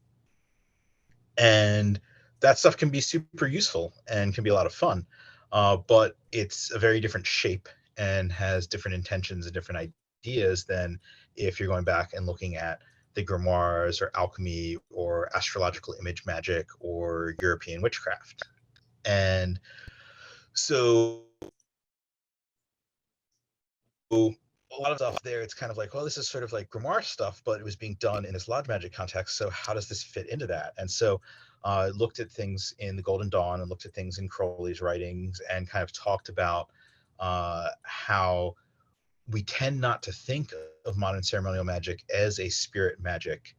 And that stuff can be super useful and can be a lot of fun, but it's a very different shape and has different intentions and different ideas than if you're going back and looking at the grimoires or alchemy or astrological image magic or European witchcraft. And so a lot of stuff there, it's kind of like, well, this is sort of like grimoire stuff, but it was being done in this lodge magic context. So how does this fit into that? And so looked at things in the Golden Dawn and looked at things in Crowley's writings and kind of talked about how we tend not to think of modern ceremonial magic as a spirit magic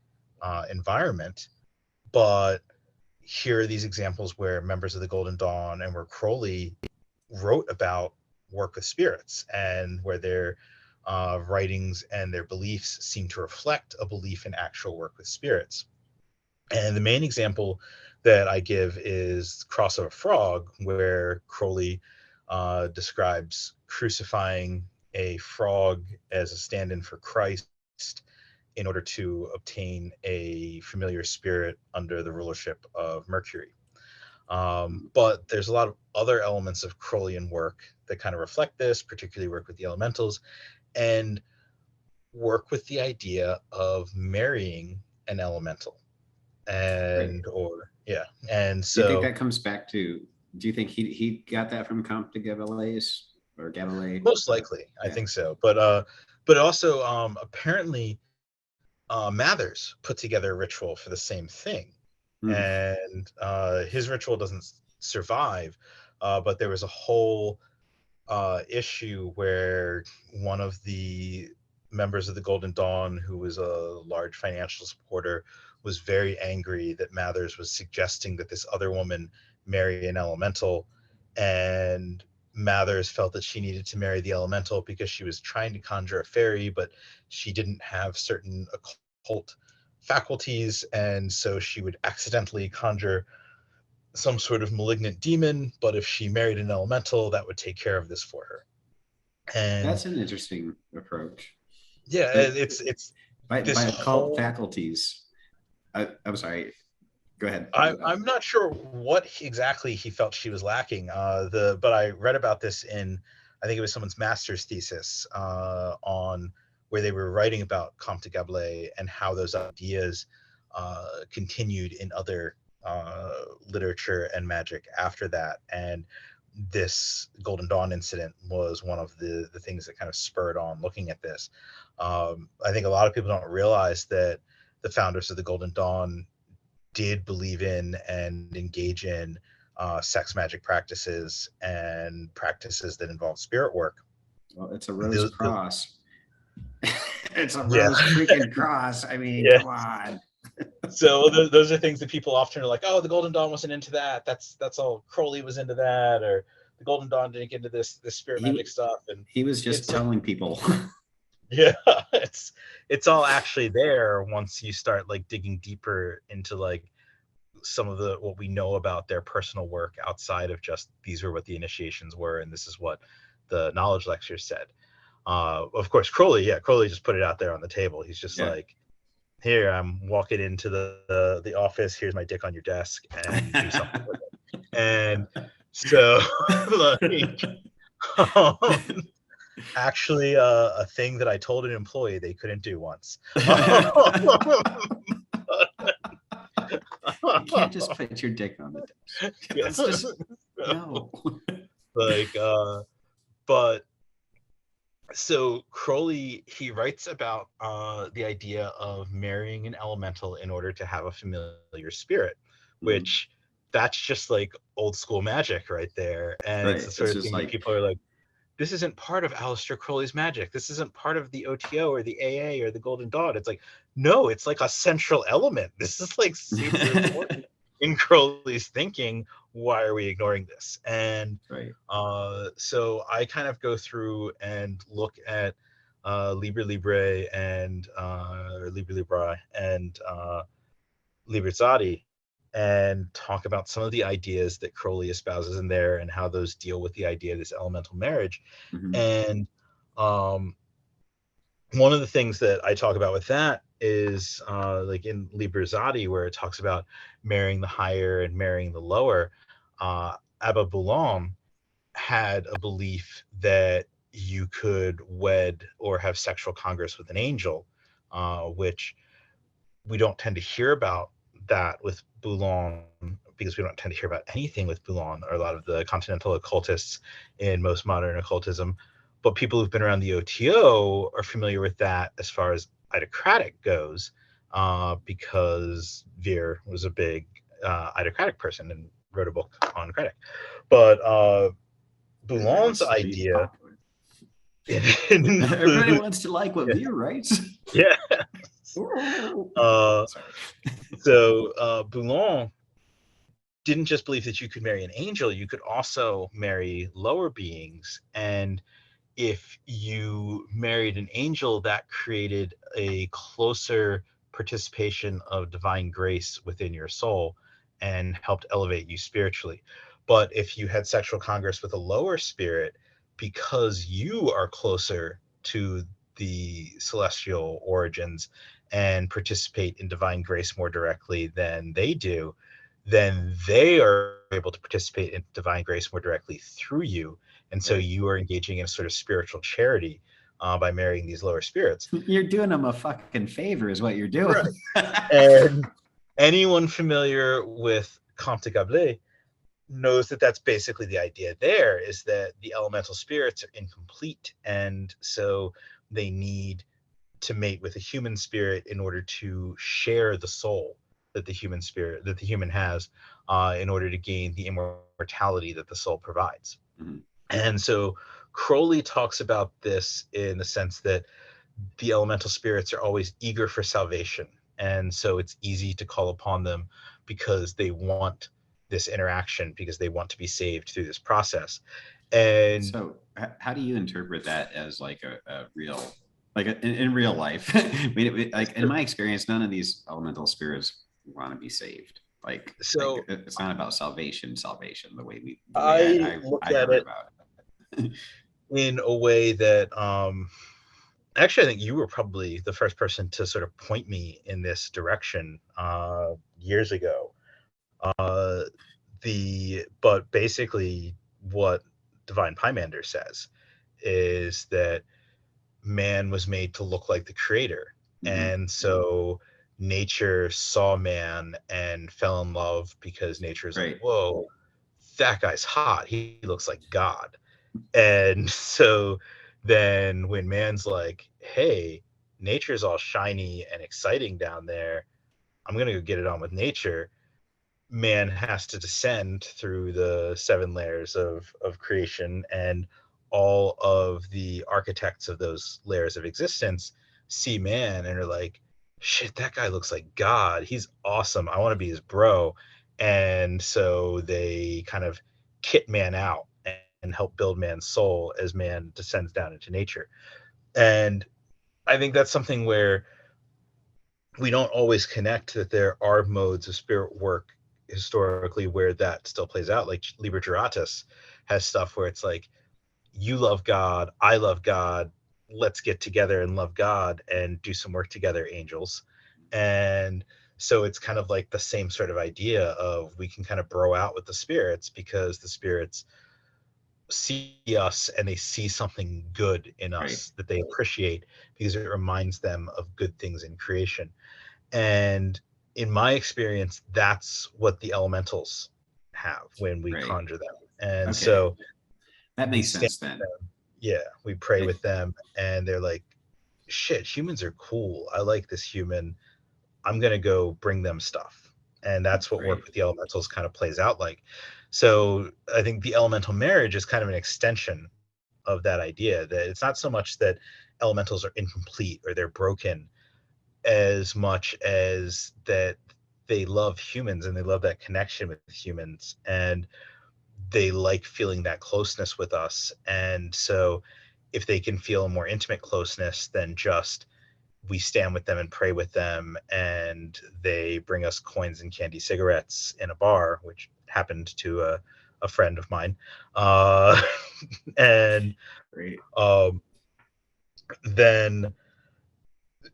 environment, but here are these examples where members of the Golden Dawn and where Crowley wrote about work with spirits and where their writings and their beliefs seem to reflect a belief in actual work with spirits. And the main example that I give is Cross of a Frog, where Crowley describes crucifying a frog as a stand-in for Christ in order to obtain a familiar spirit under the rulership of Mercury. But there's a lot of other elements of Crowleyan work that kind of reflect this, particularly work with the elementals and work with the idea of marrying an elemental. Right. And Do you think so that comes back to? Do you think he got that from Comte de Gabelais or Gabelais? most likely, I Yeah. think so. But also apparently Mathers put together a ritual for the same thing, Hmm. and his ritual doesn't survive. But there was a whole issue where one of the members of the Golden Dawn, who was a large financial supporter, was very angry that Mathers was suggesting that this other woman marry an elemental, and Mathers felt that she needed to marry the elemental because she was trying to conjure a fairy, but she didn't have certain occult faculties, and so she would accidentally conjure some sort of malignant demon, but if she married an elemental, that would take care of this for her. And That's an interesting approach. yeah, But it's by this occult whole faculties, I'm sorry. Go ahead. I'm not sure what exactly he felt she was lacking. But I read about this in, I think it was someone's master's thesis on where they were writing about Comte de Gablet and how those ideas continued in other literature and magic after that. And this Golden Dawn incident was one of the things that kind of spurred on looking at this. I think a lot of people don't realize that the founders of the Golden Dawn did believe in and engage in sex magic practices and practices that involve spirit work. Well, it's a rose cross. It's a Yeah, rose freaking cross. I mean, yeah. come on. So those are things that people often are like, oh, the Golden Dawn wasn't into that. That's all. Crowley was into that, or the Golden Dawn didn't get into this spirit magic stuff. And He was just it's like, telling people. yeah, it's all actually there once you start like digging deeper into like some of the what we know about their personal work outside of just these are what the initiations were and this is what the knowledge lectures said. Of course, Crowley just put it out there on the table. He's just Yeah. like, here, I'm walking into the office. Here's my dick on your desk, and do something with it. And so, like, actually, a thing that I told an employee they couldn't do once. You can't just put your dick on the desk. That's just no. Like, but so Crowley, he writes about the idea of marrying an elemental in order to have a familiar spirit, which that's just like old school magic right there. And Right. it's the sort It's of just thing that like, people are like, this isn't part of Aleister Crowley's magic. This isn't part of the OTO or the AA or the Golden Dawn. It's like, no, it's like a central element. This is like super important in Crowley's thinking. Why are we ignoring this? And right. so I kind of go through and look at Liber Libre and Liber Libra and Liberzadi and talk about some of the ideas that Crowley espouses in there and how those deal with the idea of this elemental marriage. Mm-hmm. And one of the things that I talk about with that is like in Liberzadi, where it talks about marrying the higher and marrying the lower. Abba Boulogne had a belief that you could wed or have sexual congress with an angel, which we don't tend to hear about that with Boulogne because we don't tend to hear about anything with Boulogne or a lot of the continental occultists in most modern occultism. But people who've been around the OTO are familiar with that as far as Idocratic goes, because Veer was a big Idocratic person and wrote a book on Credit. But Boulogne's idea. Everybody wants to like what Veer writes. Yeah. So Boulogne didn't just believe that you could marry an angel, you could also marry lower beings. And if you married an angel, that created a closer participation of divine grace within your soul and helped elevate you spiritually. But if you had sexual congress with a lower spirit, because you are closer to the celestial origins and participate in divine grace more directly than they do, then they are able to participate in divine grace more directly through you. And so Right. you are engaging in a sort of spiritual charity by marrying these lower spirits. You're doing them a fucking favor, is what you're doing. Right. And anyone familiar with Comte de Gablet knows that that's basically the idea there, is that the elemental spirits are incomplete. And so they need to mate with a human spirit in order to share the soul that the human has, in order to gain the immortality that the soul provides. Mm-hmm. And so Crowley talks about this in the sense that the elemental spirits are always eager for salvation. And so it's easy to call upon them because they want this interaction, because they want to be saved through this process. And so how do you interpret that as like a real, like in real life? Like in my experience, none of these elemental spirits want to be saved. Like so it's not about salvation, the way I I look I at heard it about it. in a way that actually, I think you were probably the first person to sort of point me in this direction years ago. But basically, what Divine Pymander says is that man was made to look like the creator, Mm-hmm. and so nature saw man and fell in love because nature is like, Right. whoa, that guy's hot. He looks like God. And so then when man's like, hey, nature's all shiny and exciting down there, I'm going to go get it on with nature, man has to descend through the 7 layers of creation, and all of the architects of those layers of existence see man and are like, shit, that guy looks like God. He's awesome. I want to be his bro. And so they kind of kit man out and help build man's soul as man descends down into nature. And I think that's something where we don't always connect that there are modes of spirit work historically where that still plays out. Like Liber Juratus has stuff where it's like, you love God, I love God, let's get together and love God and do some work together, angels. And so it's kind of like the same sort of idea of we can kind of bro out with the spirits because the spirits see us and they see something good in Right. us that they appreciate because it reminds them of good things in creation. And in my experience, that's what the elementals have when we Right. conjure them. And Okay. so That we makes stand sense with then. them. Yeah, we pray Like, with them, and they're like, shit, humans are cool. I like this human. I'm going to go bring them stuff. And that's what work right. with the elementals kind of plays out like. So I think the elemental marriage is kind of an extension of that idea, that it's not so much that elementals are incomplete or they're broken, as much as that they love humans and they love that connection with humans, and they like feeling that closeness with us. And so if they can feel a more intimate closeness than just we stand with them and pray with them and they bring us coins and candy cigarettes in a bar, which happened to a friend of mine, uh, and Right. um, then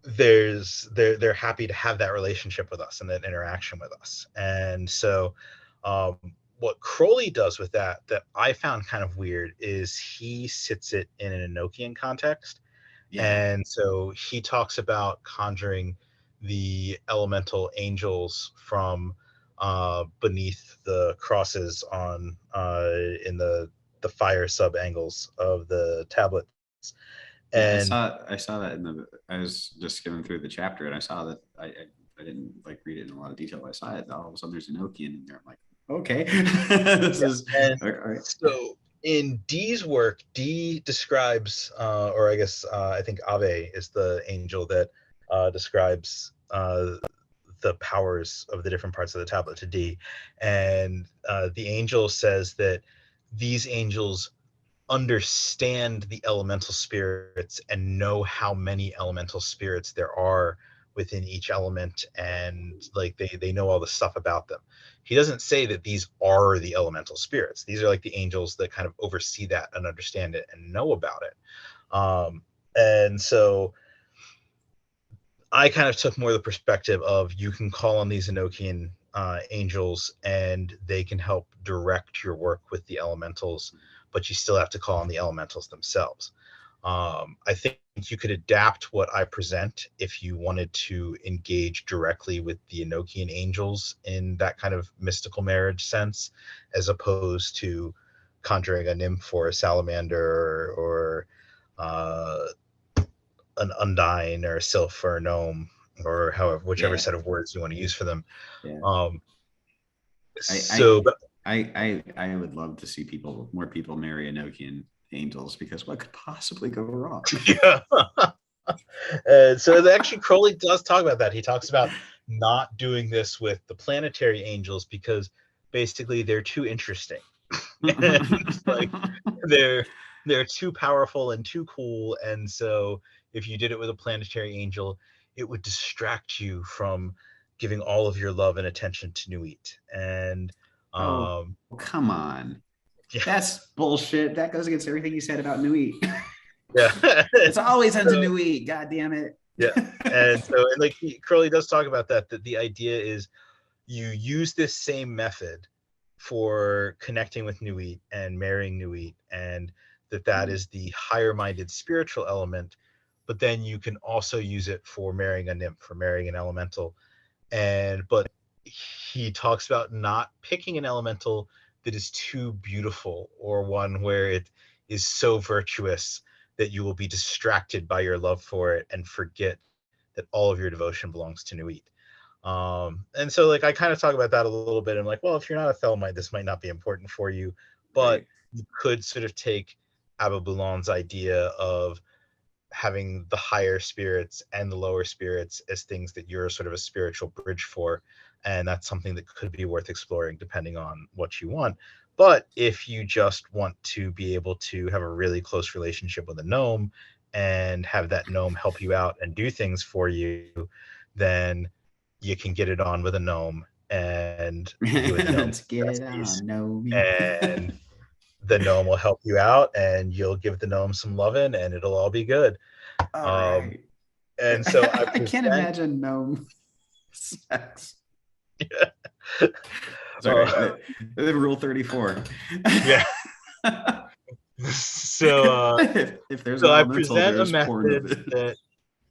they're happy to have that relationship with us and that interaction with us. And so um, what Crowley does with that I found kind of weird is he sits it in an Enochian context. Yeah. And so he talks about conjuring the elemental angels from beneath the crosses on in the fire sub angles of the tablets. Yeah, And I saw that in the I was just skimming through the chapter and I saw that I didn't like read it in a lot of detail. But I saw it. All of a sudden there's Enochian in there. I'm like, okay. This yeah, is and all right. so in Dee's work, Dee describes, or I guess I think Ave is the angel that describes the powers of the different parts of the tablet to Dee, and the angel says that these angels understand the elemental spirits and know how many elemental spirits there are within each element, and like they know all the stuff about them. He doesn't say that these are the elemental spirits. These are like the angels that kind of oversee that and understand it and know about it. And so I kind of took more the perspective of you can call on these Enochian angels and they can help direct your work with the elementals, but you still have to call on the elementals themselves. I think you could adapt what I present if you wanted to engage directly with the Enochian angels in that kind of mystical marriage sense, as opposed to conjuring a nymph or a salamander or an undine or a sylph or a gnome, or however, whichever set of words you want to use for them. Yeah. So I would love to see more people marry Enochian angels, because what could possibly go wrong? Yeah. So actually Crowley does talk about that. He talks about not doing this with the planetary angels because basically they're too interesting. And like they're too powerful and too cool, and so if you did it with a planetary angel, it would distract you from giving all of your love and attention to Nuit. And come on. Yeah. That's bullshit. That goes against everything you said about Nuit. Yeah. It's always unto Nuit. God damn it. Yeah. And like Crowley does talk about that the idea is you use this same method for connecting with Nuit and marrying Nuit, and that is the higher minded spiritual element, but then you can also use it for marrying a nymph, for marrying an elemental. But he talks about not picking an elemental that is too beautiful, or one where it is so virtuous that you will be distracted by your love for it and forget that all of your devotion belongs to Nuit. And so like I kind of talk about that a little bit. I'm like, well, if you're not a Thelmite, this might not be important for you, but you could sort of take Abba Boulon's idea of having the higher spirits and the lower spirits as things that you're sort of a spiritual bridge for, and that's something that could be worth exploring depending on what you want. But if you just want to be able to have a really close relationship with a gnome and have that gnome help you out and do things for you, then you can get it on with a gnome and do a gnome. Let's get it on, gnome. And the gnome will help you out, and you'll give the gnome some loving, and it'll all be good. Right. And so I can't imagine gnome sex. Yeah. Sorry, Rule 34. Yeah. So if there's so I elemental, present a there's method that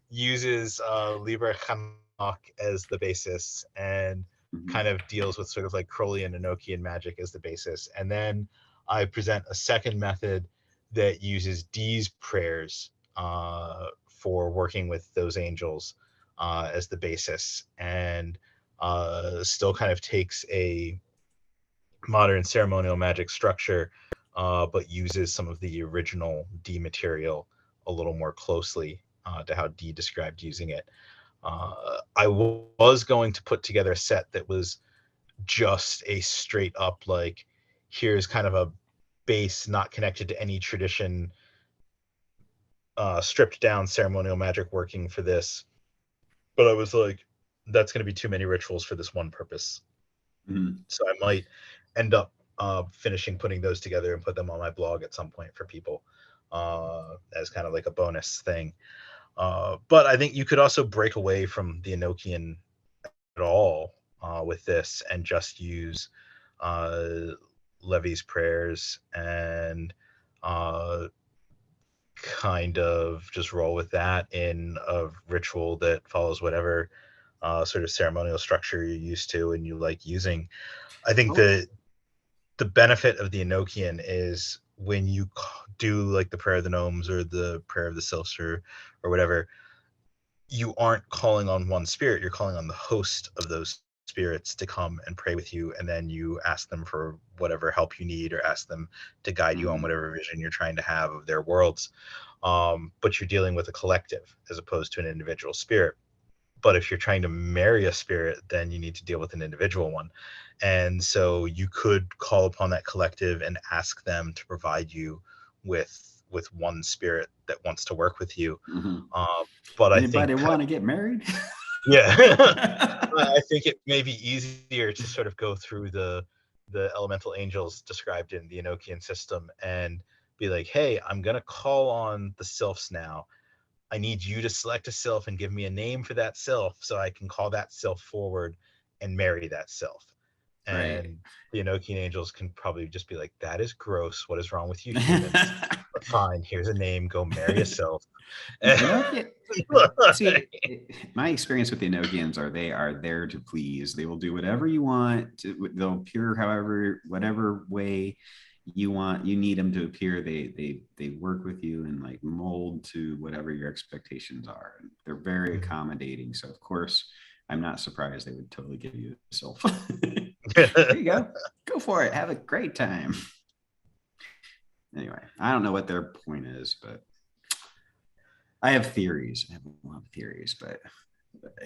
uses Liber Chanok as the basis, and kind of deals with sort of like Crowley and Enochian magic as the basis. And then I present a second method that uses Dee's prayers for working with those angels as the basis, and still kind of takes a modern ceremonial magic structure, but uses some of the original Dee material a little more closely to how Dee described using it. I was going to put together a set that was just a straight up like, here's kind of a base not connected to any tradition, stripped down ceremonial magic working for this. But I was like, that's going to be too many rituals for this one purpose. Mm-hmm. So I might end up finishing putting those together and put them on my blog at some point for people as kind of like a bonus thing. But I think you could also break away from the Enochian at all with this and just use Levi's prayers and kind of just roll with that in a ritual that follows whatever sort of ceremonial structure you're used to and you like using. I think the benefit of the Enochian is when you do like the prayer of the gnomes or the prayer of the sylphs or whatever, you aren't calling on one spirit, you're calling on the host of those spirits to come and pray with you, and then you ask them for whatever help you need or ask them to guide you on whatever vision you're trying to have of their worlds. But you're dealing with a collective as opposed to an individual spirit. But if you're trying to marry a spirit, then you need to deal with an individual one. And so you could call upon that collective and ask them to provide you with one spirit that wants to work with you. But anybody want to get married? Yeah. I think it may be easier to sort of go through the elemental angels described in the Enochian system and be like, hey, I'm gonna call on the sylphs now. I need you to select a sylph and give me a name for that sylph so I can call that sylph forward and marry that sylph. Right. And the Enochian angels can probably just be like, that is gross. What is wrong with you humans? But fine, here's a name. Go marry a sylph. Enochian, see, my experience with the Enochians are they are there to please. They will do whatever you want. They'll appear however, whatever way you want. You need them to appear. They work with you and like mold to whatever your expectations are. They're very accommodating. So of course, I'm not surprised they would totally give you a self. Here you go. Go for it. Have a great time. Anyway, I don't know what their point is, but I have theories. I have a lot of theories, but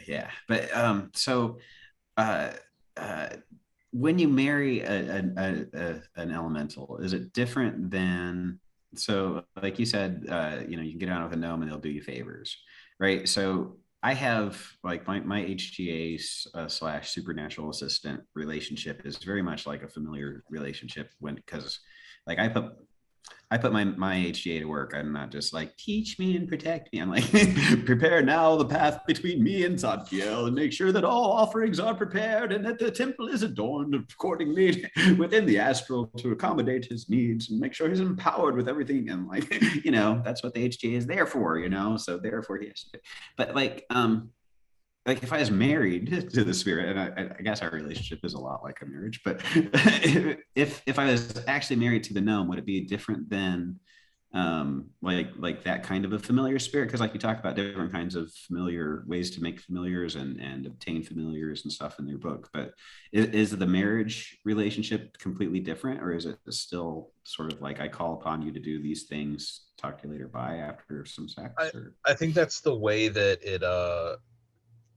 yeah. But uh, uh, when you marry an elemental, is it different than so? Like you said, you can get on with a gnome and they'll do you favors, right? So I have like my HGA slash supernatural assistant relationship is very much like a familiar relationship because like I put my HGA to work. I'm not just like, teach me and protect me. I'm like, prepare now the path between me and Zadkiel and make sure that all offerings are prepared and that the temple is adorned accordingly within the astral to accommodate his needs and make sure he's empowered with everything. And like, that's what the HGA is there for, so therefore he has to. But like if I was married to the spirit, and I guess our relationship is a lot like a marriage, but if I was actually married to the gnome, would it be different than like that kind of a familiar spirit? Because like you talk about different kinds of familiar ways to make familiars and obtain familiars and stuff in your book, but is the marriage relationship completely different, or is it still sort of like I call upon you to do these things, talk to you later, bye after some sex? Or I think that's the way that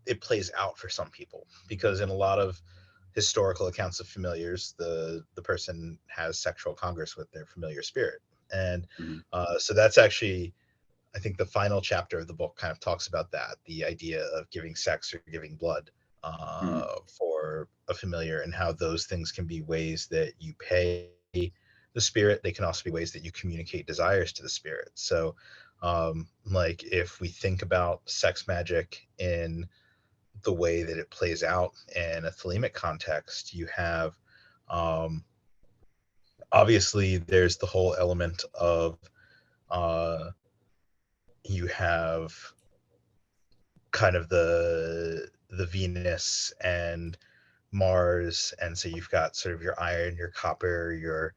it plays out for some people, because in a lot of historical accounts of familiars, the person has sexual congress with their familiar spirit. And so that's actually, I think, the final chapter of the book kind of talks about that, the idea of giving sex or giving blood for a familiar, and how those things can be ways that you pay the spirit. They can also be ways that you communicate desires to the spirit. So like if we think about sex magic in the way that it plays out in a thelemic context, you have obviously there's the whole element of uh, you have kind of the Venus and Mars, and so you've got sort of your iron, your copper, your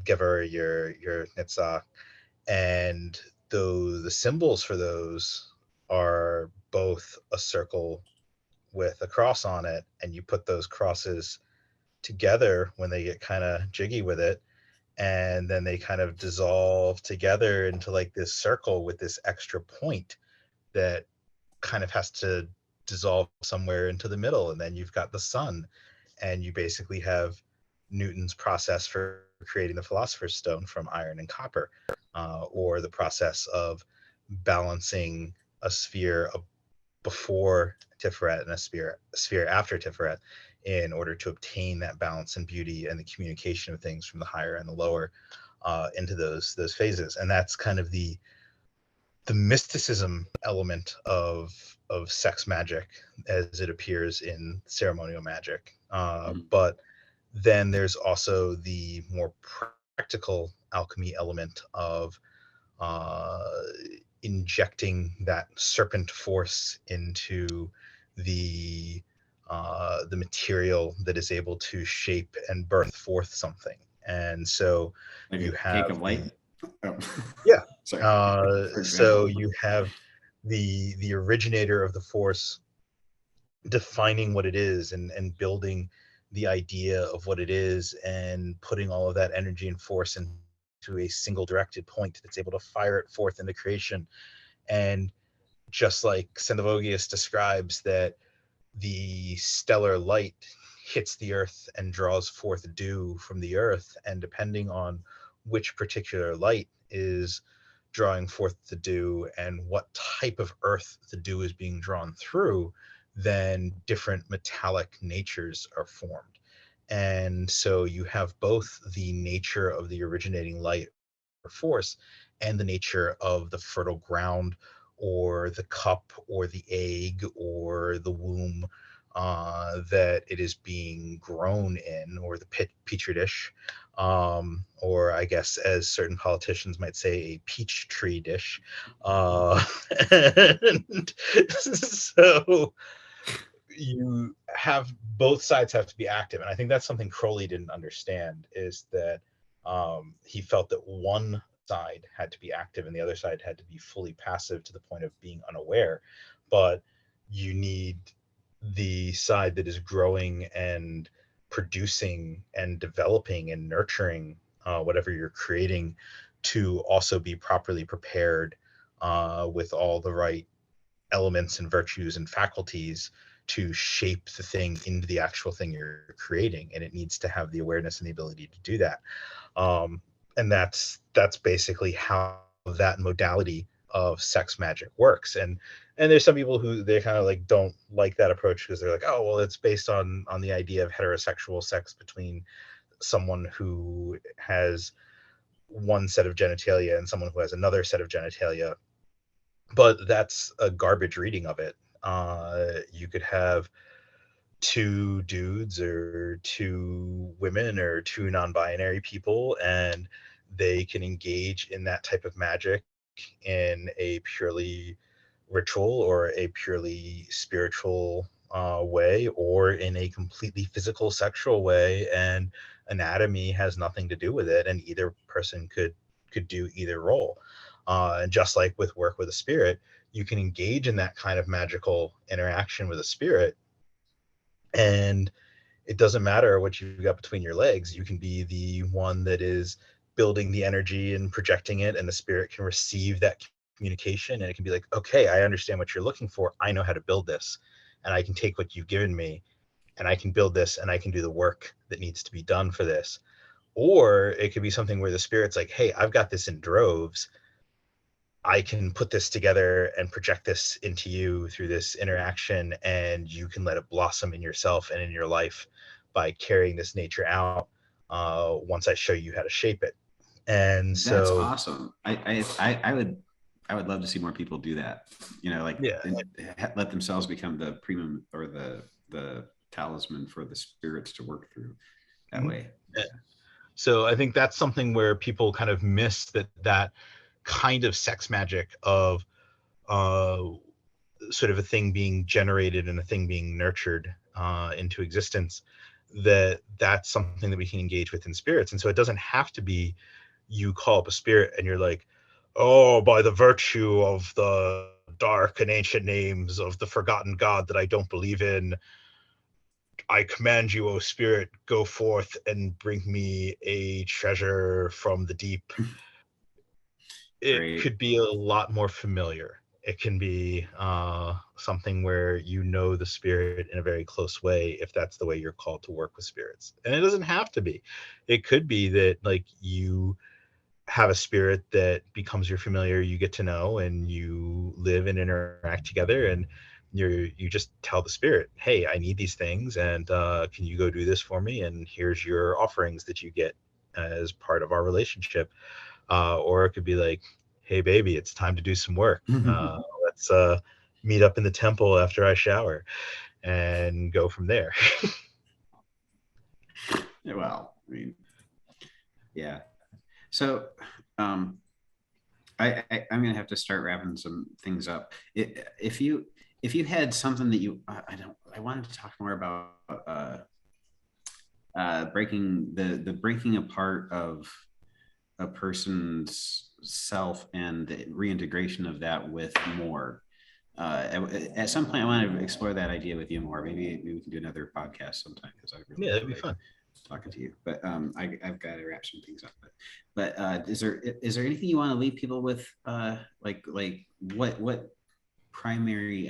giver, your Nitzah, and though the symbols for those are both a circle with a cross on it, and you put those crosses together when they get kind of jiggy with it, and then they kind of dissolve together into like this circle with this extra point that kind of has to dissolve somewhere into the middle, and then you've got the sun, and you basically have Newton's process for creating the philosopher's stone from iron and copper, or the process of balancing a sphere before Tiferet and a sphere after Tiferet, in order to obtain that balance and beauty and the communication of things from the higher and the lower into those phases. And that's kind of the mysticism element of sex magic as it appears in ceremonial magic. But then there's also the more practical alchemy element of uh, injecting that serpent force into the material that is able to shape and birth forth something. And so like you a cake have of light? Oh. yeah. Sorry. For So example. you have the originator of the force defining what it is, and building the idea of what it is, and putting all of that energy and force into a single directed point that's able to fire it forth into creation. And just like Sendivogius describes that the stellar light hits the earth and draws forth dew from the earth, and depending on which particular light is drawing forth the dew and what type of earth the dew is being drawn through, then different metallic natures are formed. And so you have both the nature of the originating light or force and the nature of the fertile ground or the cup or the egg or the womb that it is being grown in, or the petri dish, or I guess as certain politicians might say, a peach tree dish. And so you have both sides have to be active, and I think that's something Crowley didn't understand, is that he felt that one side had to be active and the other side had to be fully passive to the point of being unaware. But you need the side that is growing and producing and developing and nurturing whatever you're creating to also be properly prepared with all the right elements and virtues and faculties to shape the thing into the actual thing you're creating, and it needs to have the awareness and the ability to do that. And that's basically how that modality of sex magic works. And there's some people who they kind of like don't like that approach because they're like, oh well, it's based on the idea of heterosexual sex between someone who has one set of genitalia and someone who has another set of genitalia. But that's a garbage reading of it. You could have two dudes or two women or two non-binary people, and they can engage in that type of magic in a purely ritual or a purely spiritual way, or in a completely physical sexual way, and anatomy has nothing to do with it, and either person could do either role. And just like with work with a spirit, you can engage in that kind of magical interaction with a spirit, and it doesn't matter what you've got between your legs. You can be the one that is building the energy and projecting it, and the spirit can receive that communication, and it can be like, okay, I understand what you're looking for. I know how to build this, and I can take what you've given me and I can build this, and I can do the work that needs to be done for this. Or it could be something where the spirit's like, hey, I've got this in droves. I can put this together and project this into you through this interaction, and you can let it blossom in yourself and in your life by carrying this nature out once I show you how to shape it. And That's so, awesome. I would love to see more people do that. You know, like yeah. let themselves become the primum or the talisman for the spirits to work through that Mhm. way. Yeah. So I think that's something where people kind of miss that kind of sex magic of uh, sort of a thing being generated and a thing being nurtured into existence, that's something that we can engage with in spirits. And so it doesn't have to be you call up a spirit and you're like, oh, by the virtue of the dark and ancient names of the forgotten god that I don't believe in, I command you, O spirit, go forth and bring me a treasure from the deep. It Great. could be a lot more familiar. It can be something where you know the spirit in a very close way, if that's the way you're called to work with spirits. And it doesn't have to be. It could be that like you have a spirit that becomes your familiar, you get to know, and you live and interact together, and you just tell the spirit, hey, I need these things, and can you go do this for me, and here's your offerings that you get as part of our relationship. Or it could be like, hey baby, it's time to do some work. Let's meet up in the temple after I shower, and go from there. Well, I mean, yeah. So, um, I'm gonna have to start wrapping some things up. If you had something that you I wanted to talk more about breaking the breaking apart of a person's self and the reintegration of that with more. At some point, I want to explore that idea with you more. Maybe we can do another podcast sometime because I really Yeah, that'd be enjoy fun. talking to you. But I've got to wrap some things up. But is there anything you want to leave people with? Like what primary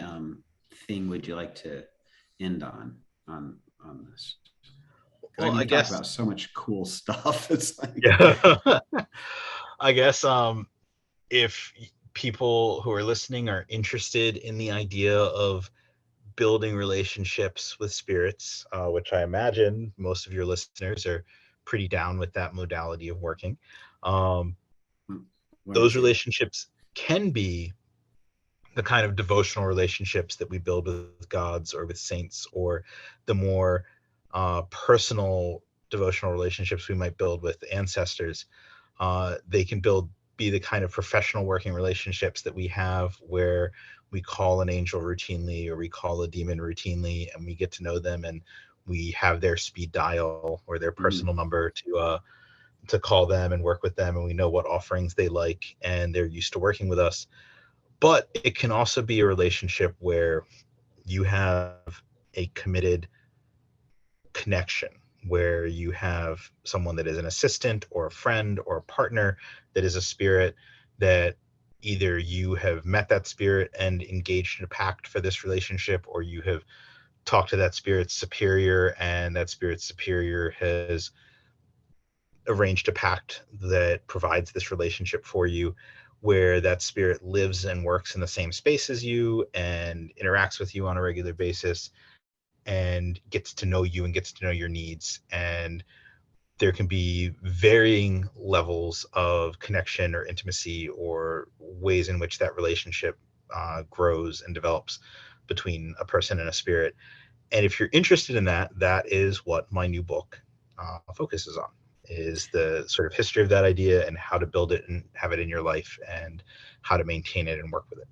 thing would you like to end on this? Because I Well, mean, I we talked guess, about so much cool stuff. It's like yeah. I guess if people who are listening are interested in the idea of building relationships with spirits, which I imagine most of your listeners are pretty down with that modality of working. One or Those two. relationships can be the kind of devotional relationships that we build with gods or with saints, or the more personal devotional relationships we might build with ancestors. They can be the kind of professional working relationships that we have, where we call an angel routinely or we call a demon routinely, and we get to know them, and we have their speed dial or their Mm, personal number to call them and work with them, and we know what offerings they like, and they're used to working with us. But it can also be a relationship where you have a committed connection, where you have someone that is an assistant or a friend or a partner that is a spirit, that either you have met that spirit and engaged in a pact for this relationship, or you have talked to that spirit's superior and that spirit's superior has arranged a pact that provides this relationship for you, where that spirit lives and works in the same space as you and interacts with you on a regular basis and gets to know you and gets to know your needs. And there can be varying levels of connection or intimacy or ways in which that relationship grows and develops between a person and a spirit. And if you're interested in that, that is what my new book focuses on, is the sort of history of that idea and how to build it and have it in your life and how to maintain it and work with it.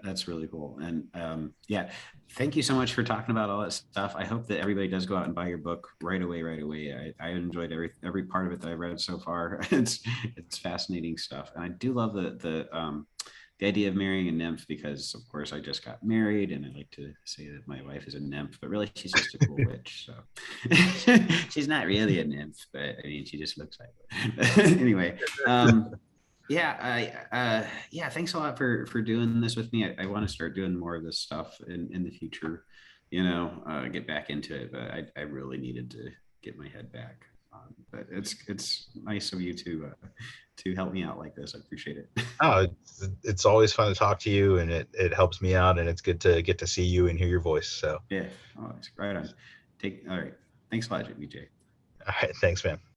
that's really cool. And yeah, thank you so much for talking about all that stuff. I hope that everybody does go out and buy your book right away, right away. I enjoyed every part of it that I read so far. It's fascinating stuff. And I do love the idea of marrying a nymph, because of course I just got married and I like to say that my wife is a nymph, but really she's just a cool witch. So she's not really a nymph, but I mean, she just looks like it. Anyway, yeah, thanks a lot for doing this with me. I want to start doing more of this stuff in the future, get back into it, but I really needed to get my head back. But it's nice of you to help me out like this. I appreciate it. Oh, it's always fun to talk to you, and it helps me out, and it's good to get to see you and hear your voice. So, Yeah. Oh, it's right on. All right. Thanks a lot, BJ. all right, thanks, man.